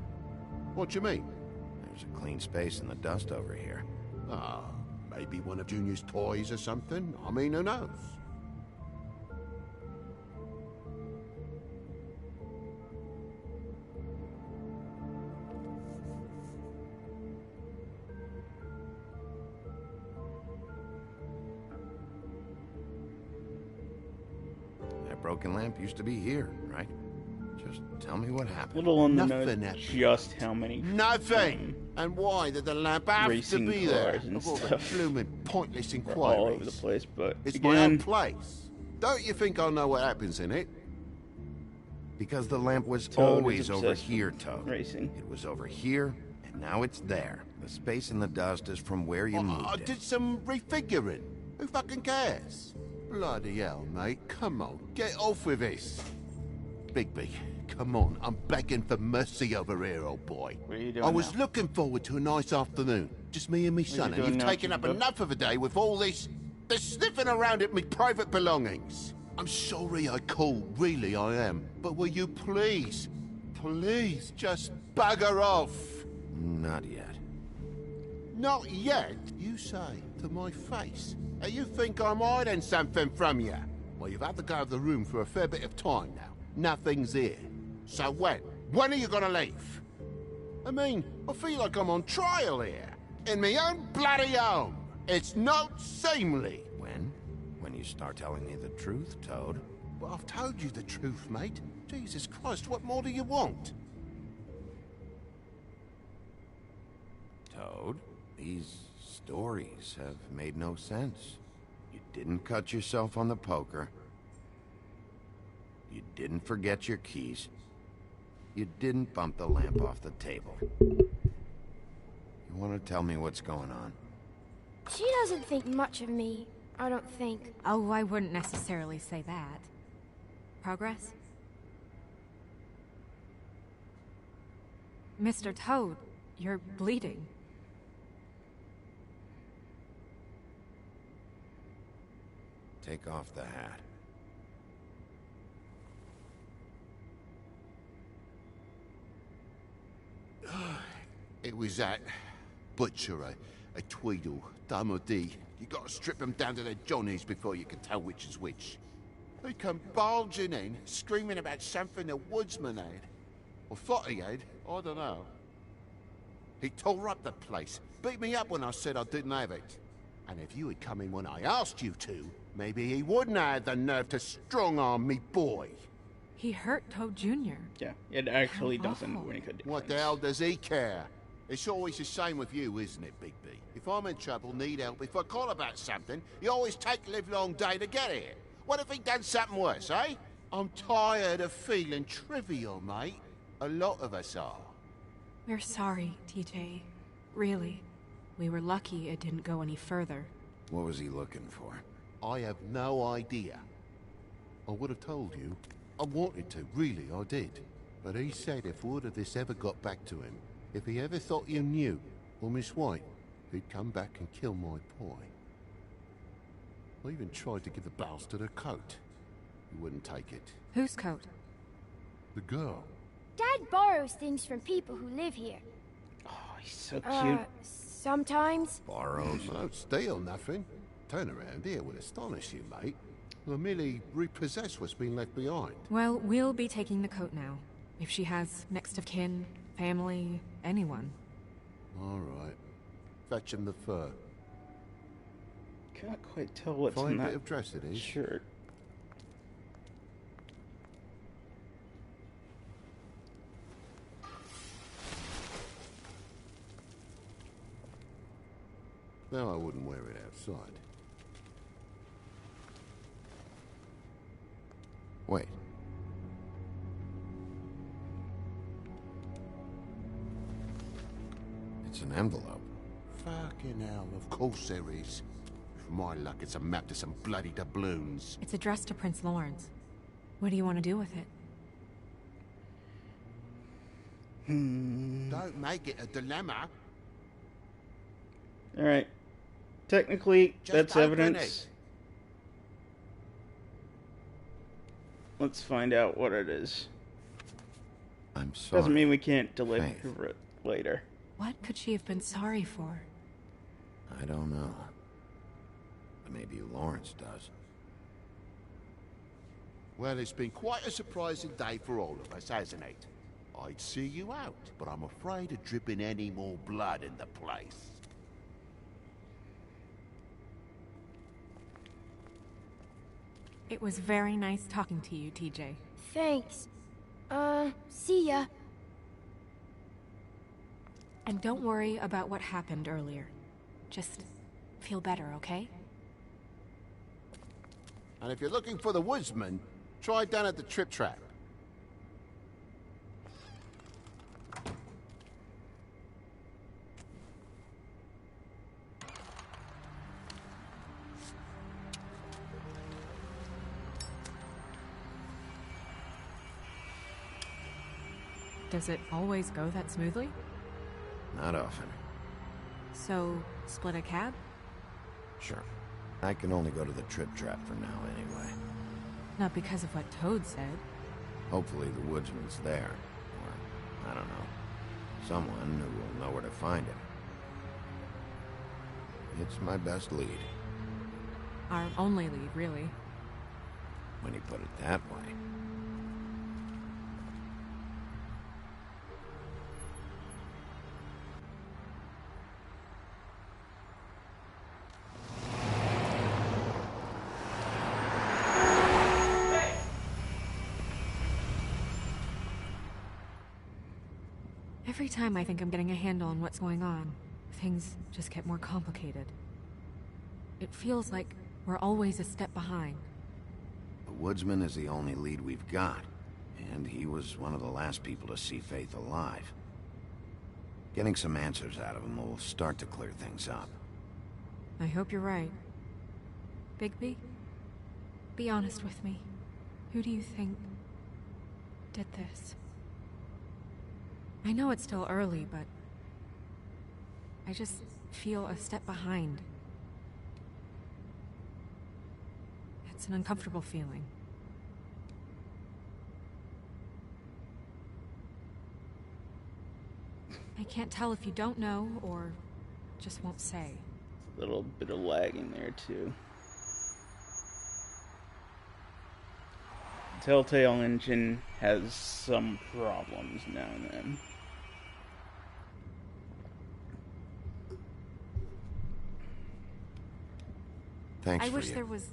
What do you mean? There's a clean space in the dust over here. Ah, maybe one of Junior's toys or something? I mean, who knows? That broken lamp used to be here, right? Just tell me what happened. Little on the Nothing nose, happened. just how many Nothing! And why did the lamp have to racing be there? cars and Of all the stuff blooming pointless are inquiries. all over the place, but It's again, my own place. Don't you think I know what happens in it? Because the lamp was Toad is always over obsessed here, with Toad. racing. It was over here, and now it's there. The space in the dust is from where you moved I it. did some refiguring. Who fucking cares? Bloody hell, mate. Come on, get off with this. Bigby, come on. I'm begging for mercy over here, old boy. What are you doing I was now? looking forward to a nice afternoon. Just me and me son, you and doing you've now, taken up Chico? enough of a day with all this sniffing around at me private belongings. I'm sorry I called, really I am. But will you please, just bugger off? Not yet. Not yet, you say, to my face. You think I'm hiding something from you? Well, you've had to go out of the room for a fair bit of time now. Nothing's here. So when? When are you gonna leave? I mean, I feel like I'm on trial here. In my own bloody home. It's not seemly. When? When you start telling me the truth, Toad. Well, I've told you the truth, mate. Jesus Christ, what more do you want? Toad, these stories have made no sense. You didn't cut yourself on the poker. You didn't forget your keys. You didn't bump the lamp off the table. You want to tell me what's going on? She doesn't think much of me, I don't think. Oh, I wouldn't necessarily say that. Progress? Mr. Toad, you're bleeding. Take off the hat. It was that butcher, a Tweedle, Dumody. You gotta strip them down to their johnnies before you can tell which is which. They come bulging in, screaming about something the woodsman had. Or thought he had, I don't know. He tore up the place, beat me up when I said I didn't have it. And if you had come in when I asked you to, maybe he wouldn't have had the nerve to strong-arm me boy. He hurt Toad Jr. Yeah, it actually How doesn't awful. make a difference. What the hell does he care? It's always the same with you, isn't it, Bigby? If I'm in trouble, need help, if I call about something, you always take the livelong day to get here. What if he done something worse, eh? I'm tired of feeling trivial, mate. A lot of us are. We're sorry, TJ. Really. We were lucky it didn't go any further. What was he looking for? I have no idea. I would have told you. I wanted to, really, I did. But he said if word of this ever got back to him, if he ever thought you knew, or Miss White, he'd come back and kill my boy. I even tried to give the bastard a coat. He wouldn't take it. Whose coat? The girl. Dad borrows things from people who live here. Oh, he's so cute. Sometimes. Borrows? I don't steal nothing. Turn around here would astonish you, mate. I merely repossess what's been left behind. Well, we'll be taking the coat now. If she has next of kin, family, anyone. All right. Fetch him the fur. Can't quite tell what's Fine in bit that of dress it is. shirt. No, I wouldn't wear it outside. Wait. It's an envelope. Fucking hell, of course there is. For my luck, it's a map to some bloody doubloons. It's addressed to Prince Lawrence. What do you want to do with it? Don't make it a dilemma. Alright. Technically, Just that's open evidence. Let's find out what it is. I'm sorry. Doesn't mean we can't deliver Faith. it later. What could she have been sorry for? I don't know. But maybe Lawrence does. Well, it's been quite a surprising day for all of us, hasn't it? I'd see you out, but I'm afraid of dripping any more blood in the place. It was very nice talking to you, TJ. Thanks. See ya. And don't worry about what happened earlier. Just feel better, okay? And if you're looking for the woodsman, try down at the Trip Trap. Does it always go that smoothly? Not often. So, split a cab? Sure. I can only go to the Trip Trap for now anyway. Not because of what Toad said. Hopefully the woodsman's there. Or, I don't know. Someone who will know where to find him. It's my best lead. Our only lead, really. When you put it that way. Every time I think I'm getting a handle on what's going on, things just get more complicated. It feels like we're always a step behind. The woodsman is the only lead we've got, and he was one of the last people to see Faith alive. Getting some answers out of him will start to clear things up. I hope you're right. Bigby, be honest with me. Who do you think did this? I know it's still early, but I just feel a step behind. It's an uncomfortable feeling. I can't tell if you don't know or just won't say. A little bit of lagging there, too. Telltale engine has some problems now and then. Thanks I for wish you. there was...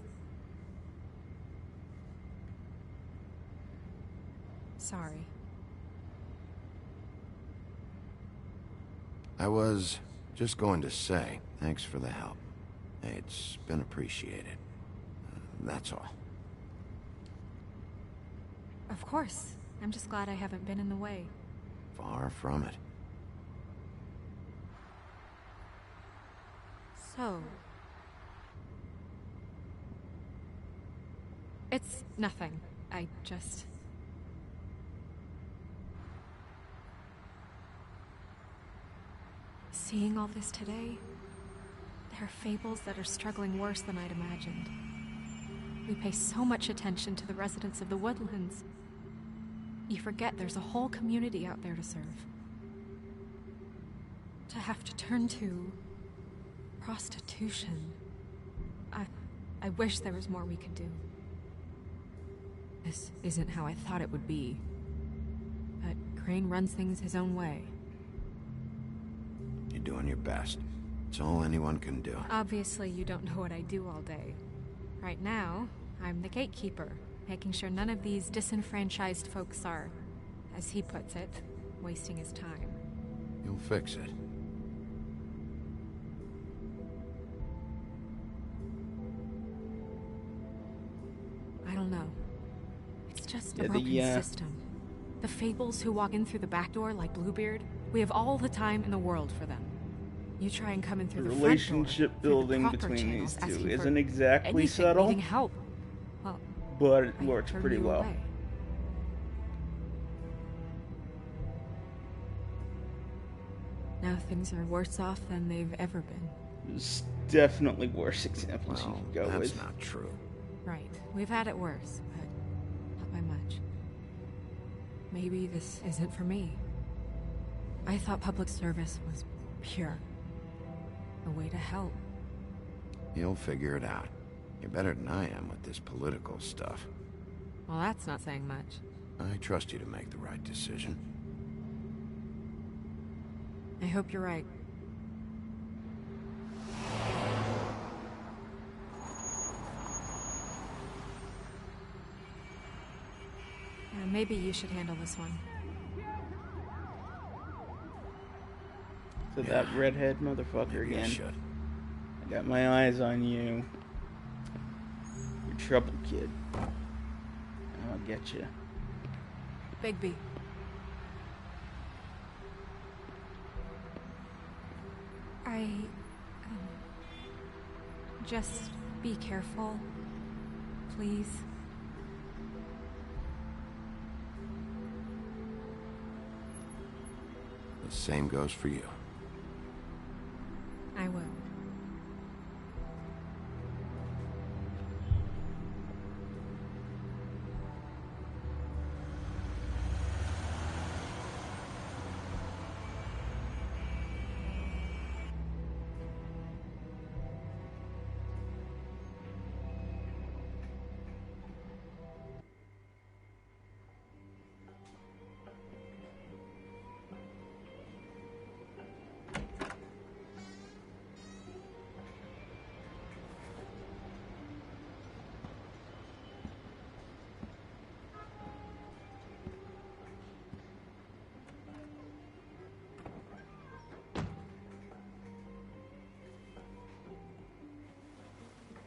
Sorry. I was just going to say, thanks for the help. It's been appreciated. That's all. Of course. I'm just glad I haven't been in the way. Far from it. So... It's nothing. I just... Seeing all this today, there are fables that are struggling worse than I'd imagined. We pay so much attention to the residents of the woodlands. You forget there's a whole community out there to serve. To have to turn to... prostitution. I wish there was more we could do. This isn't how I thought it would be. But Crane runs things his own way. You're doing your best. It's all anyone can do. Obviously, you don't know what I do all day. Right now, I'm the gatekeeper, making sure none of these disenfranchised folks are, as he puts it, wasting his time. You'll fix it. I don't know. It's just a broken system. The fables who walk in through the back door like Bluebeard, we have all the time in the world for them. You try and come in through the front door, relationship building through the proper between these channels, two asking isn't for exactly anything, subtle, needing help. Well, but it I works turn pretty you well. away. Now things are worse off than they've ever been. There's definitely worse examples you could go that's with. not true. Right. We've had it worse, but not by much. Maybe this isn't for me. I thought public service was pure. A way to help. You'll figure it out. You're better than I am with this political stuff. Well, that's not saying much. I trust you to make the right decision. I hope you're right. Maybe you should handle this one. So that redhead motherfucker again. I got my eyes on you. You're trouble, kid. I'll get you. Bigby. Just be careful, please. The same goes for you. I will.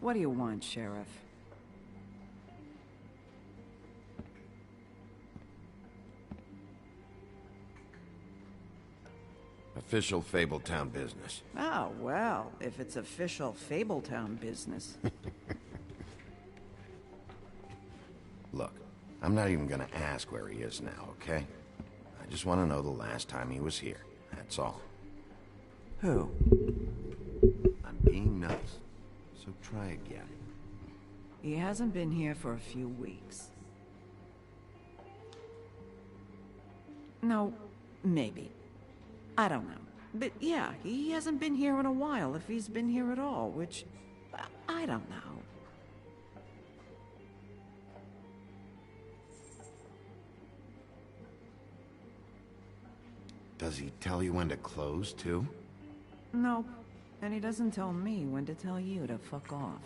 What do you want, Sheriff? Official Fabletown business. Oh, well, if it's official Fabletown business. Look, I'm not even gonna ask where he is now, okay? I just want to know the last time he was here. That's all. Who? I'm being nice, so try again. He hasn't been here for a few weeks. No, maybe. I don't know. But yeah, he hasn't been here in a while, if he's been here at all, which... I don't know. Does he tell you when to close, too? Nope. And he doesn't tell me when to tell you to fuck off.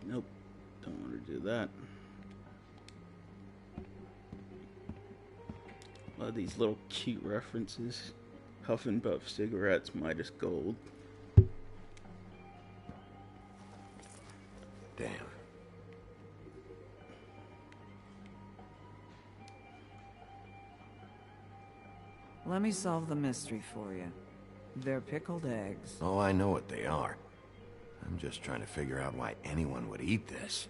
Nope, don't want to do that. A lot of these little cute references. Huff and Puff cigarettes, Midas Gold. Damn. Let me solve the mystery for you. They're pickled eggs. Oh, I know what they are. I'm just trying to figure out why anyone would eat this.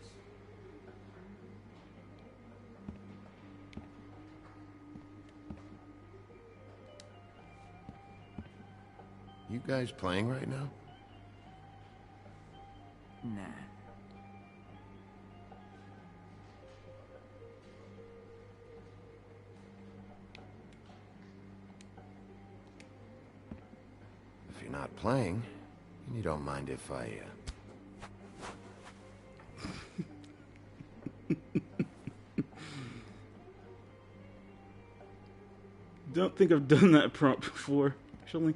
You guys playing right now? Nah. If you're not playing, you don't mind if I, Don't think I've done that prompt before, actually.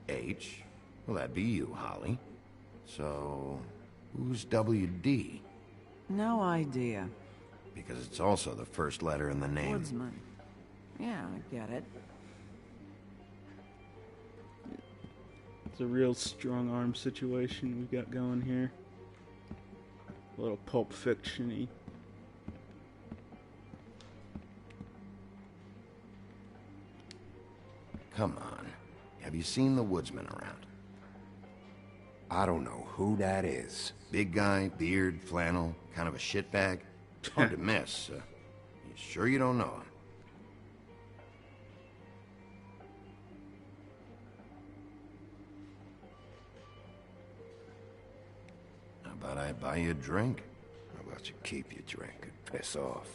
H? Well, that'd be you, Holly. So, who's WD? No idea. Because it's also the first letter in the name. Woodsman. Yeah, I get it. It's a real strong arm situation we've got going here. A little Pulp Fiction-y. Come on. Have you seen the Woodsman around? I don't know who that is. Big guy, beard, flannel, kind of a shitbag. Hard to miss. You sure you don't know him? How about I buy you a drink? How about you keep your drink and piss off?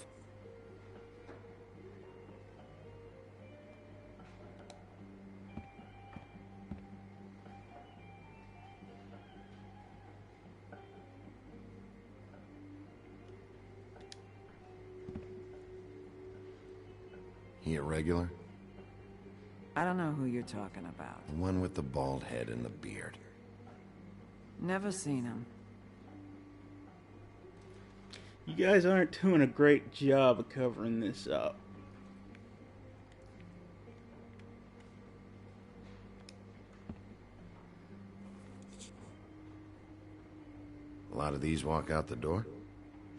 He a regular? I don't know who you're talking about. The one with the bald head and the beard. Never seen him. You guys aren't doing a great job of covering this up. A lot of these walk out the door?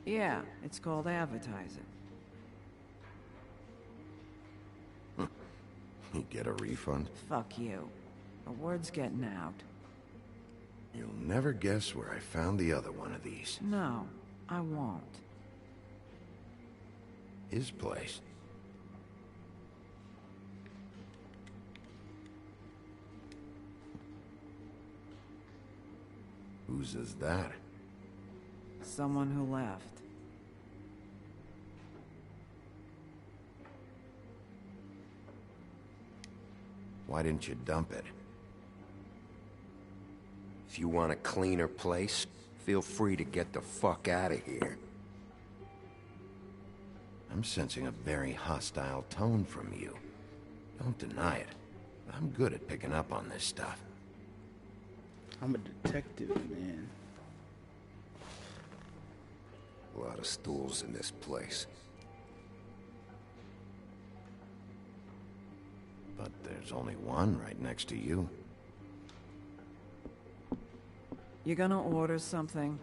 Yeah, it's called advertising. You get a refund? Fuck you. The word's getting out. You'll never guess where I found the other one of these. No, I won't. His place. Whose is that? Someone who left. Why didn't you dump it? If you want a cleaner place, feel free to get the fuck out of here. I'm sensing a very hostile tone from you. Don't deny it. I'm good at picking up on this stuff. I'm a detective, man. A lot of stools in this place. But there's only one right next to you. You gonna order something?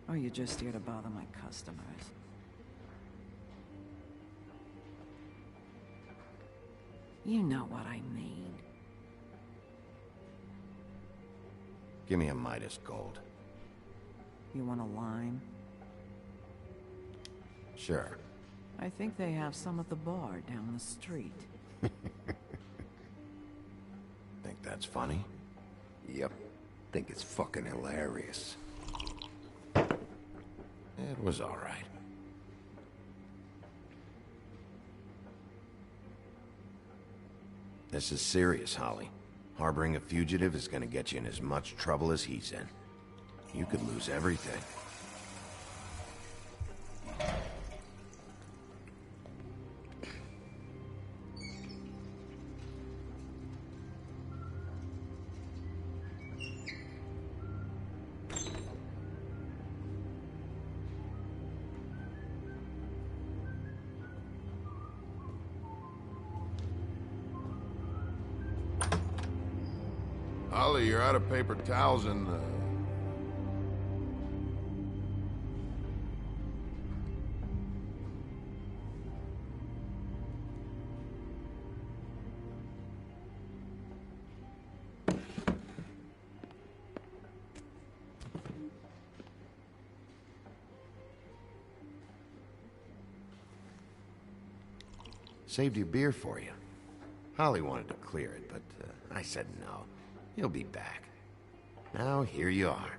Or you just here to bother my customers? You know what I mean. Give me a Midas Gold. You want a lime? Sure. I think they have some at the bar down the street. Think that's funny? Yep. Think it's fucking hilarious. It was all right. This is serious, Holly. Harboring a fugitive is gonna get you in as much trouble as he's in. You could lose everything. Holly, you're out of paper towels and, Saved your beer for you. Holly wanted to clear it, but I said no. He'll be back. Now here you are.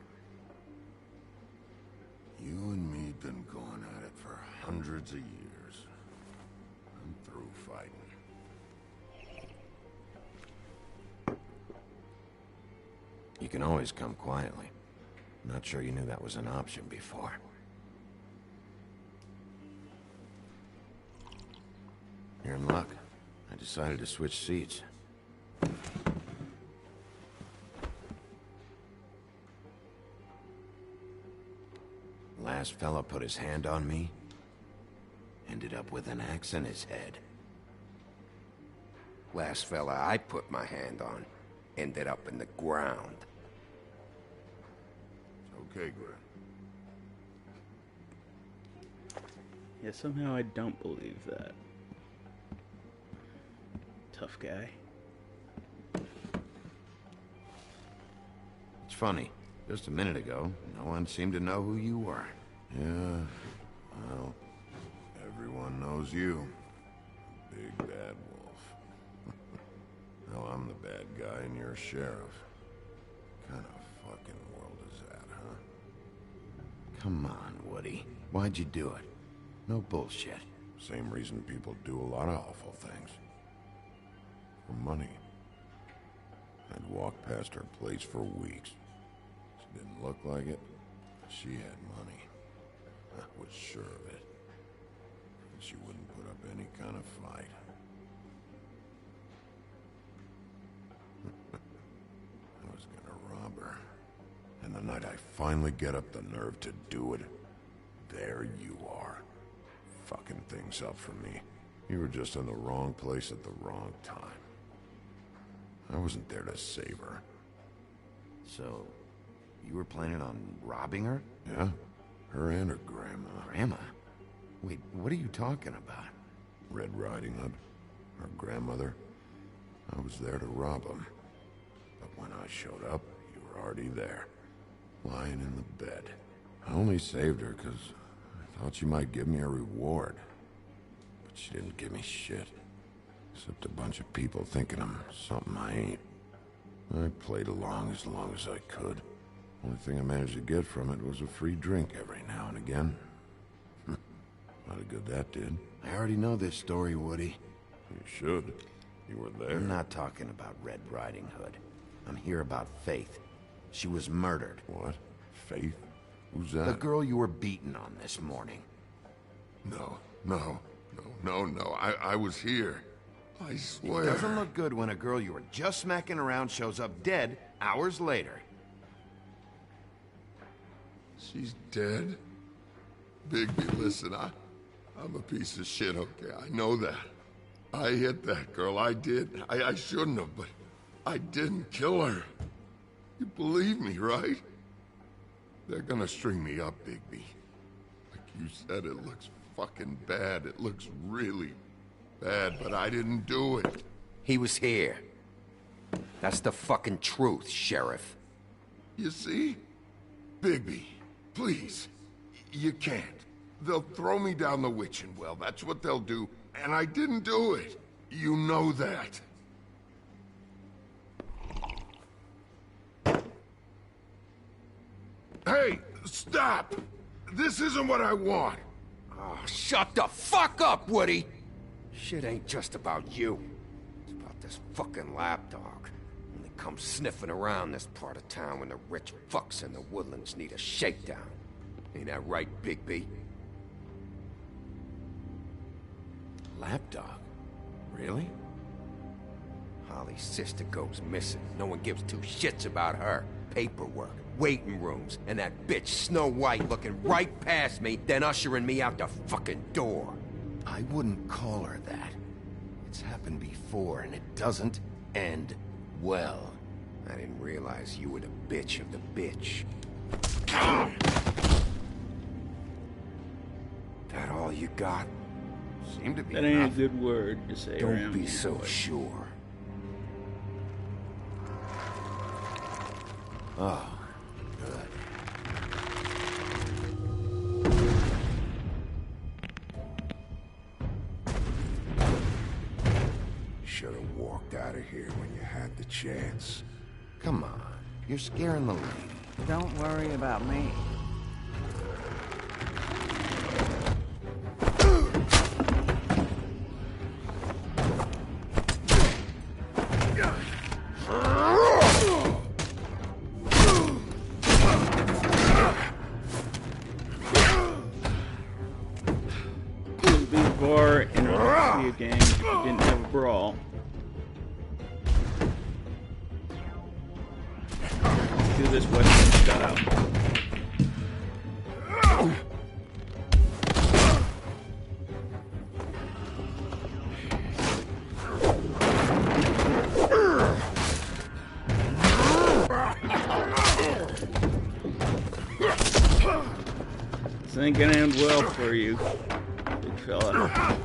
You and me been going at it for hundreds of years. I'm through fighting. You can always come quietly. Not sure you knew that was an option before. You're in luck. I decided to switch seats. Last fella put his hand on me, ended up with an axe in his head. Last fella I put my hand on ended up in the ground. It's okay, Grant. Yeah, somehow I don't believe that. Tough guy. It's funny. Just a minute ago, no one seemed to know who you were. Yeah, well, everyone knows you. Big bad wolf. Now I'm the bad guy and you're a sheriff. What kind of fucking world is that, huh? Come on, Woody. Why'd you do it? No bullshit. Same reason people do a lot of awful things. For money. I'd walk past her place for weeks. She didn't look like it. She had money. I was sure of it. And she wouldn't put up any kind of fight. night I finally get up the nerve to do it, there you are. Fucking things up for me. You were just in the wrong place at the wrong time. I wasn't there to save her. So, you were planning on robbing her? Yeah, her and her grandma. Grandma? Wait, what are you talking about? Red Riding Hood, her grandmother. I was there to rob them. But when I showed up, you were already there, lying in the bed. I only saved her because I thought she might give me a reward. But she didn't give me shit. Except a bunch of people thinking I'm something I ain't. I played along as I could. Only thing I managed to get from it was a free drink every now and again. Not a good that did. I already know this story, Woody. You should. You were there. I'm not talking about Red Riding Hood. I'm here about Faith. She was murdered. What? Faith? Who's that? The girl you were beating on this morning. No. I was here. I swear. It doesn't look good when a girl you were just smacking around shows up dead hours later. She's dead? Bigby, listen, I'm a piece of shit, okay? I know that. I hit that girl, I did. I shouldn't have, but I didn't kill her. You believe me, right? They're gonna string me up, Bigby. Like you said, it looks fucking bad. It looks really bad, but I didn't do it. He was here. That's the fucking truth, Sheriff. You see? Bigby, please. You can't. They'll throw me down the witching well. That's what they'll do. And I didn't do it. You know that. Hey, stop! This isn't what I want. Oh, shut the fuck up, Woody! Shit ain't just about you. It's about this fucking lapdog. And they come sniffing around this part of town when the rich fucks in the woodlands need a shakedown. Ain't that right, Bigby? Lapdog? Really? Holly's sister goes missing. No one gives two shits about her. Paperwork, waiting rooms, and that bitch Snow White looking right past me, then ushering me out the fucking door. I wouldn't call her that. It's happened before, and it doesn't end well. I didn't realize you were the bitch of the bitch. That all you got? Seemed to be that ain't a good word to say around. Don't be so sure. Oh, good. Should have walked out of here when you had the chance. Come on, you're scaring the lady. Don't worry about me. Game if you didn't have a brawl. Do this Western style. This ain't gonna end well for you, big fella.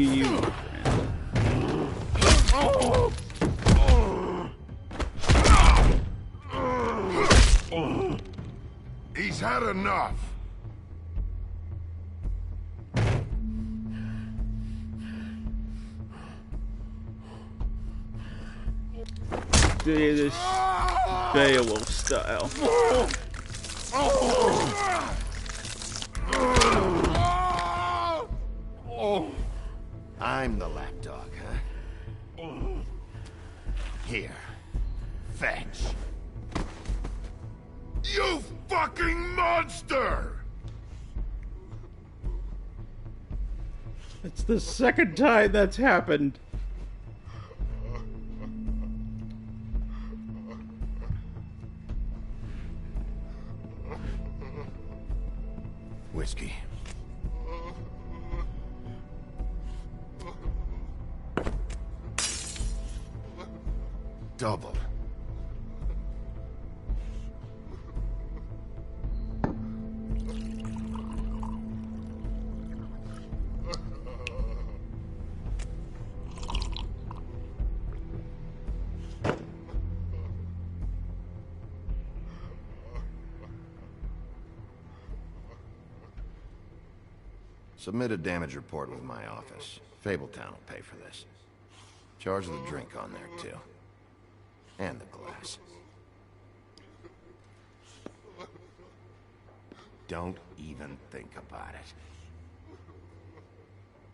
you, my friend. He's had enough. Do this Beowulf style. I'm the lapdog, huh? Here. Fetch. You fucking monster! It's the second time that's happened. Whiskey. Double. Submit a damage report with my office. Fabletown will pay for this. Charge the drink on there, too. And the glass. Don't even think about it.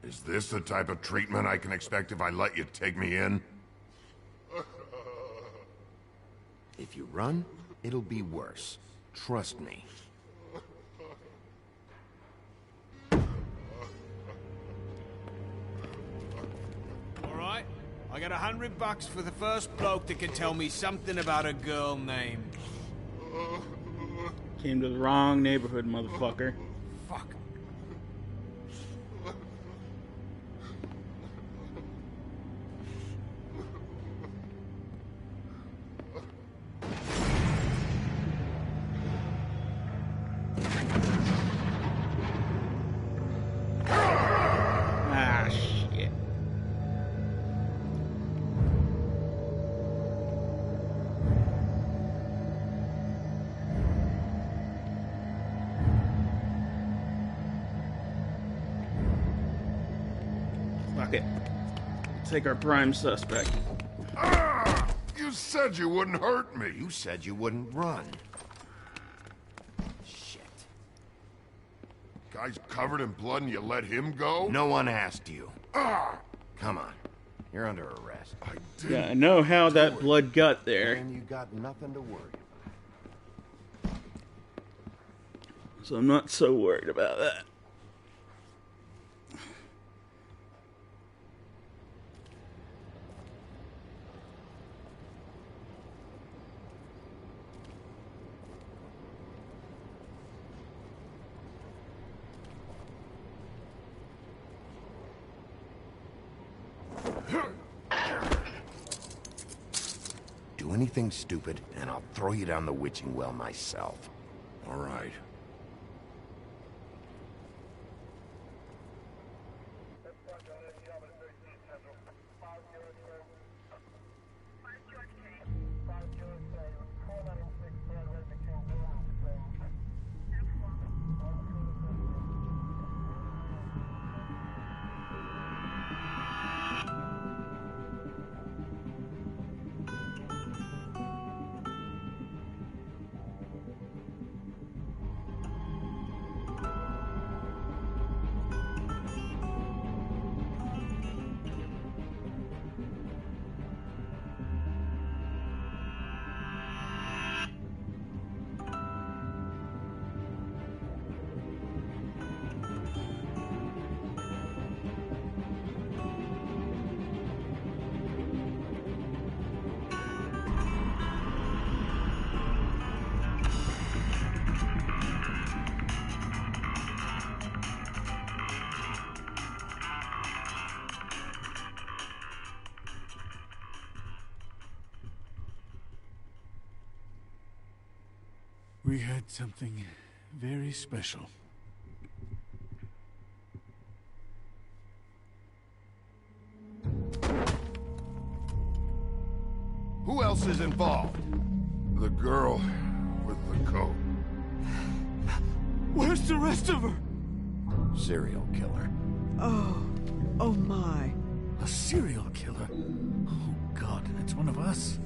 Is this the type of treatment I can expect if I let you take me in? If you run, it'll be worse. Trust me. Alright, I got $100 for the first bloke that can tell me something about a girl named... Came to the wrong neighborhood, motherfucker. Fuck. Ah, shit. Fuck it. Take our prime suspect. Ah! You said you wouldn't hurt me. You said you wouldn't run. Shit. Guy's covered in blood and you let him go? No one asked you. Ah! Come on. You're under arrest. I did. Yeah, I know how that blood got there. And you got nothing to worry about. So I'm not so worried about that. Do anything stupid, and I'll throw you down the witching well myself. All right. We had something very special. else is involved? The girl with the coat. Where's the rest of her? Serial killer. Oh my. A serial killer? Oh God, it's one of us.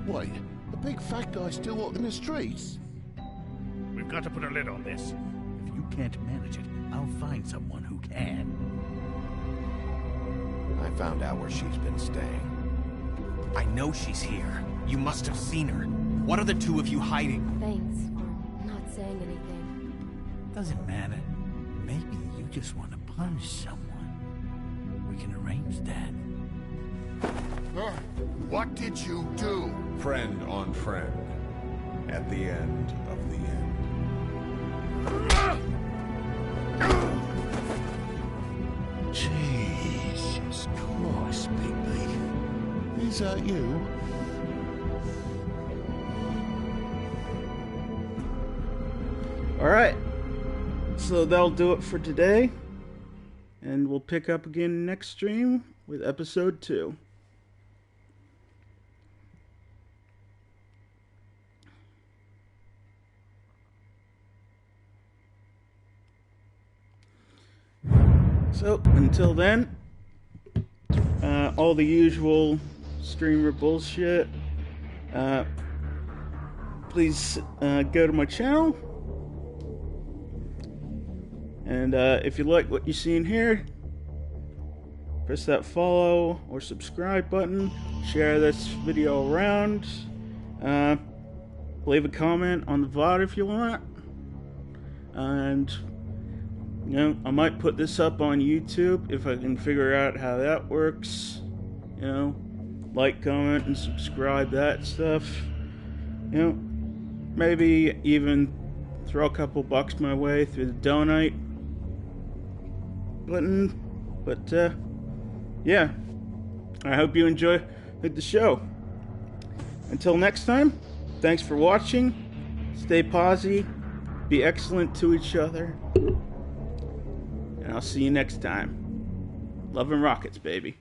Wait, the big fat guy still walking the streets? We've got to put a lid on this. If you can't manage it, I'll find someone who can. I found out where she's been staying. I know she's here. You must have seen her. What are the two of you hiding? Thanks for not saying anything. Doesn't matter. Maybe you just want to punish someone. We can arrange that. What did you do? Friend on friend. At the end of the end. Jesus Christ, Bigby. Is that you? Alright, so that'll do it for today, and we'll pick up again next stream with episode 2. So, until then, all the usual streamer bullshit, please go to my channel. And if you like what you see in here, press that follow or subscribe button. Share this video around. Leave a comment on the VOD if you want. And, you know, I might put this up on YouTube if I can figure out how that works. You know, like, comment, and subscribe, that stuff. You know, maybe even throw a couple bucks my way through the donate button. But yeah, I hope you enjoy the show. Until next time, thanks for watching. Stay posi, be excellent to each other, and I'll see you next time. Love and rockets, baby.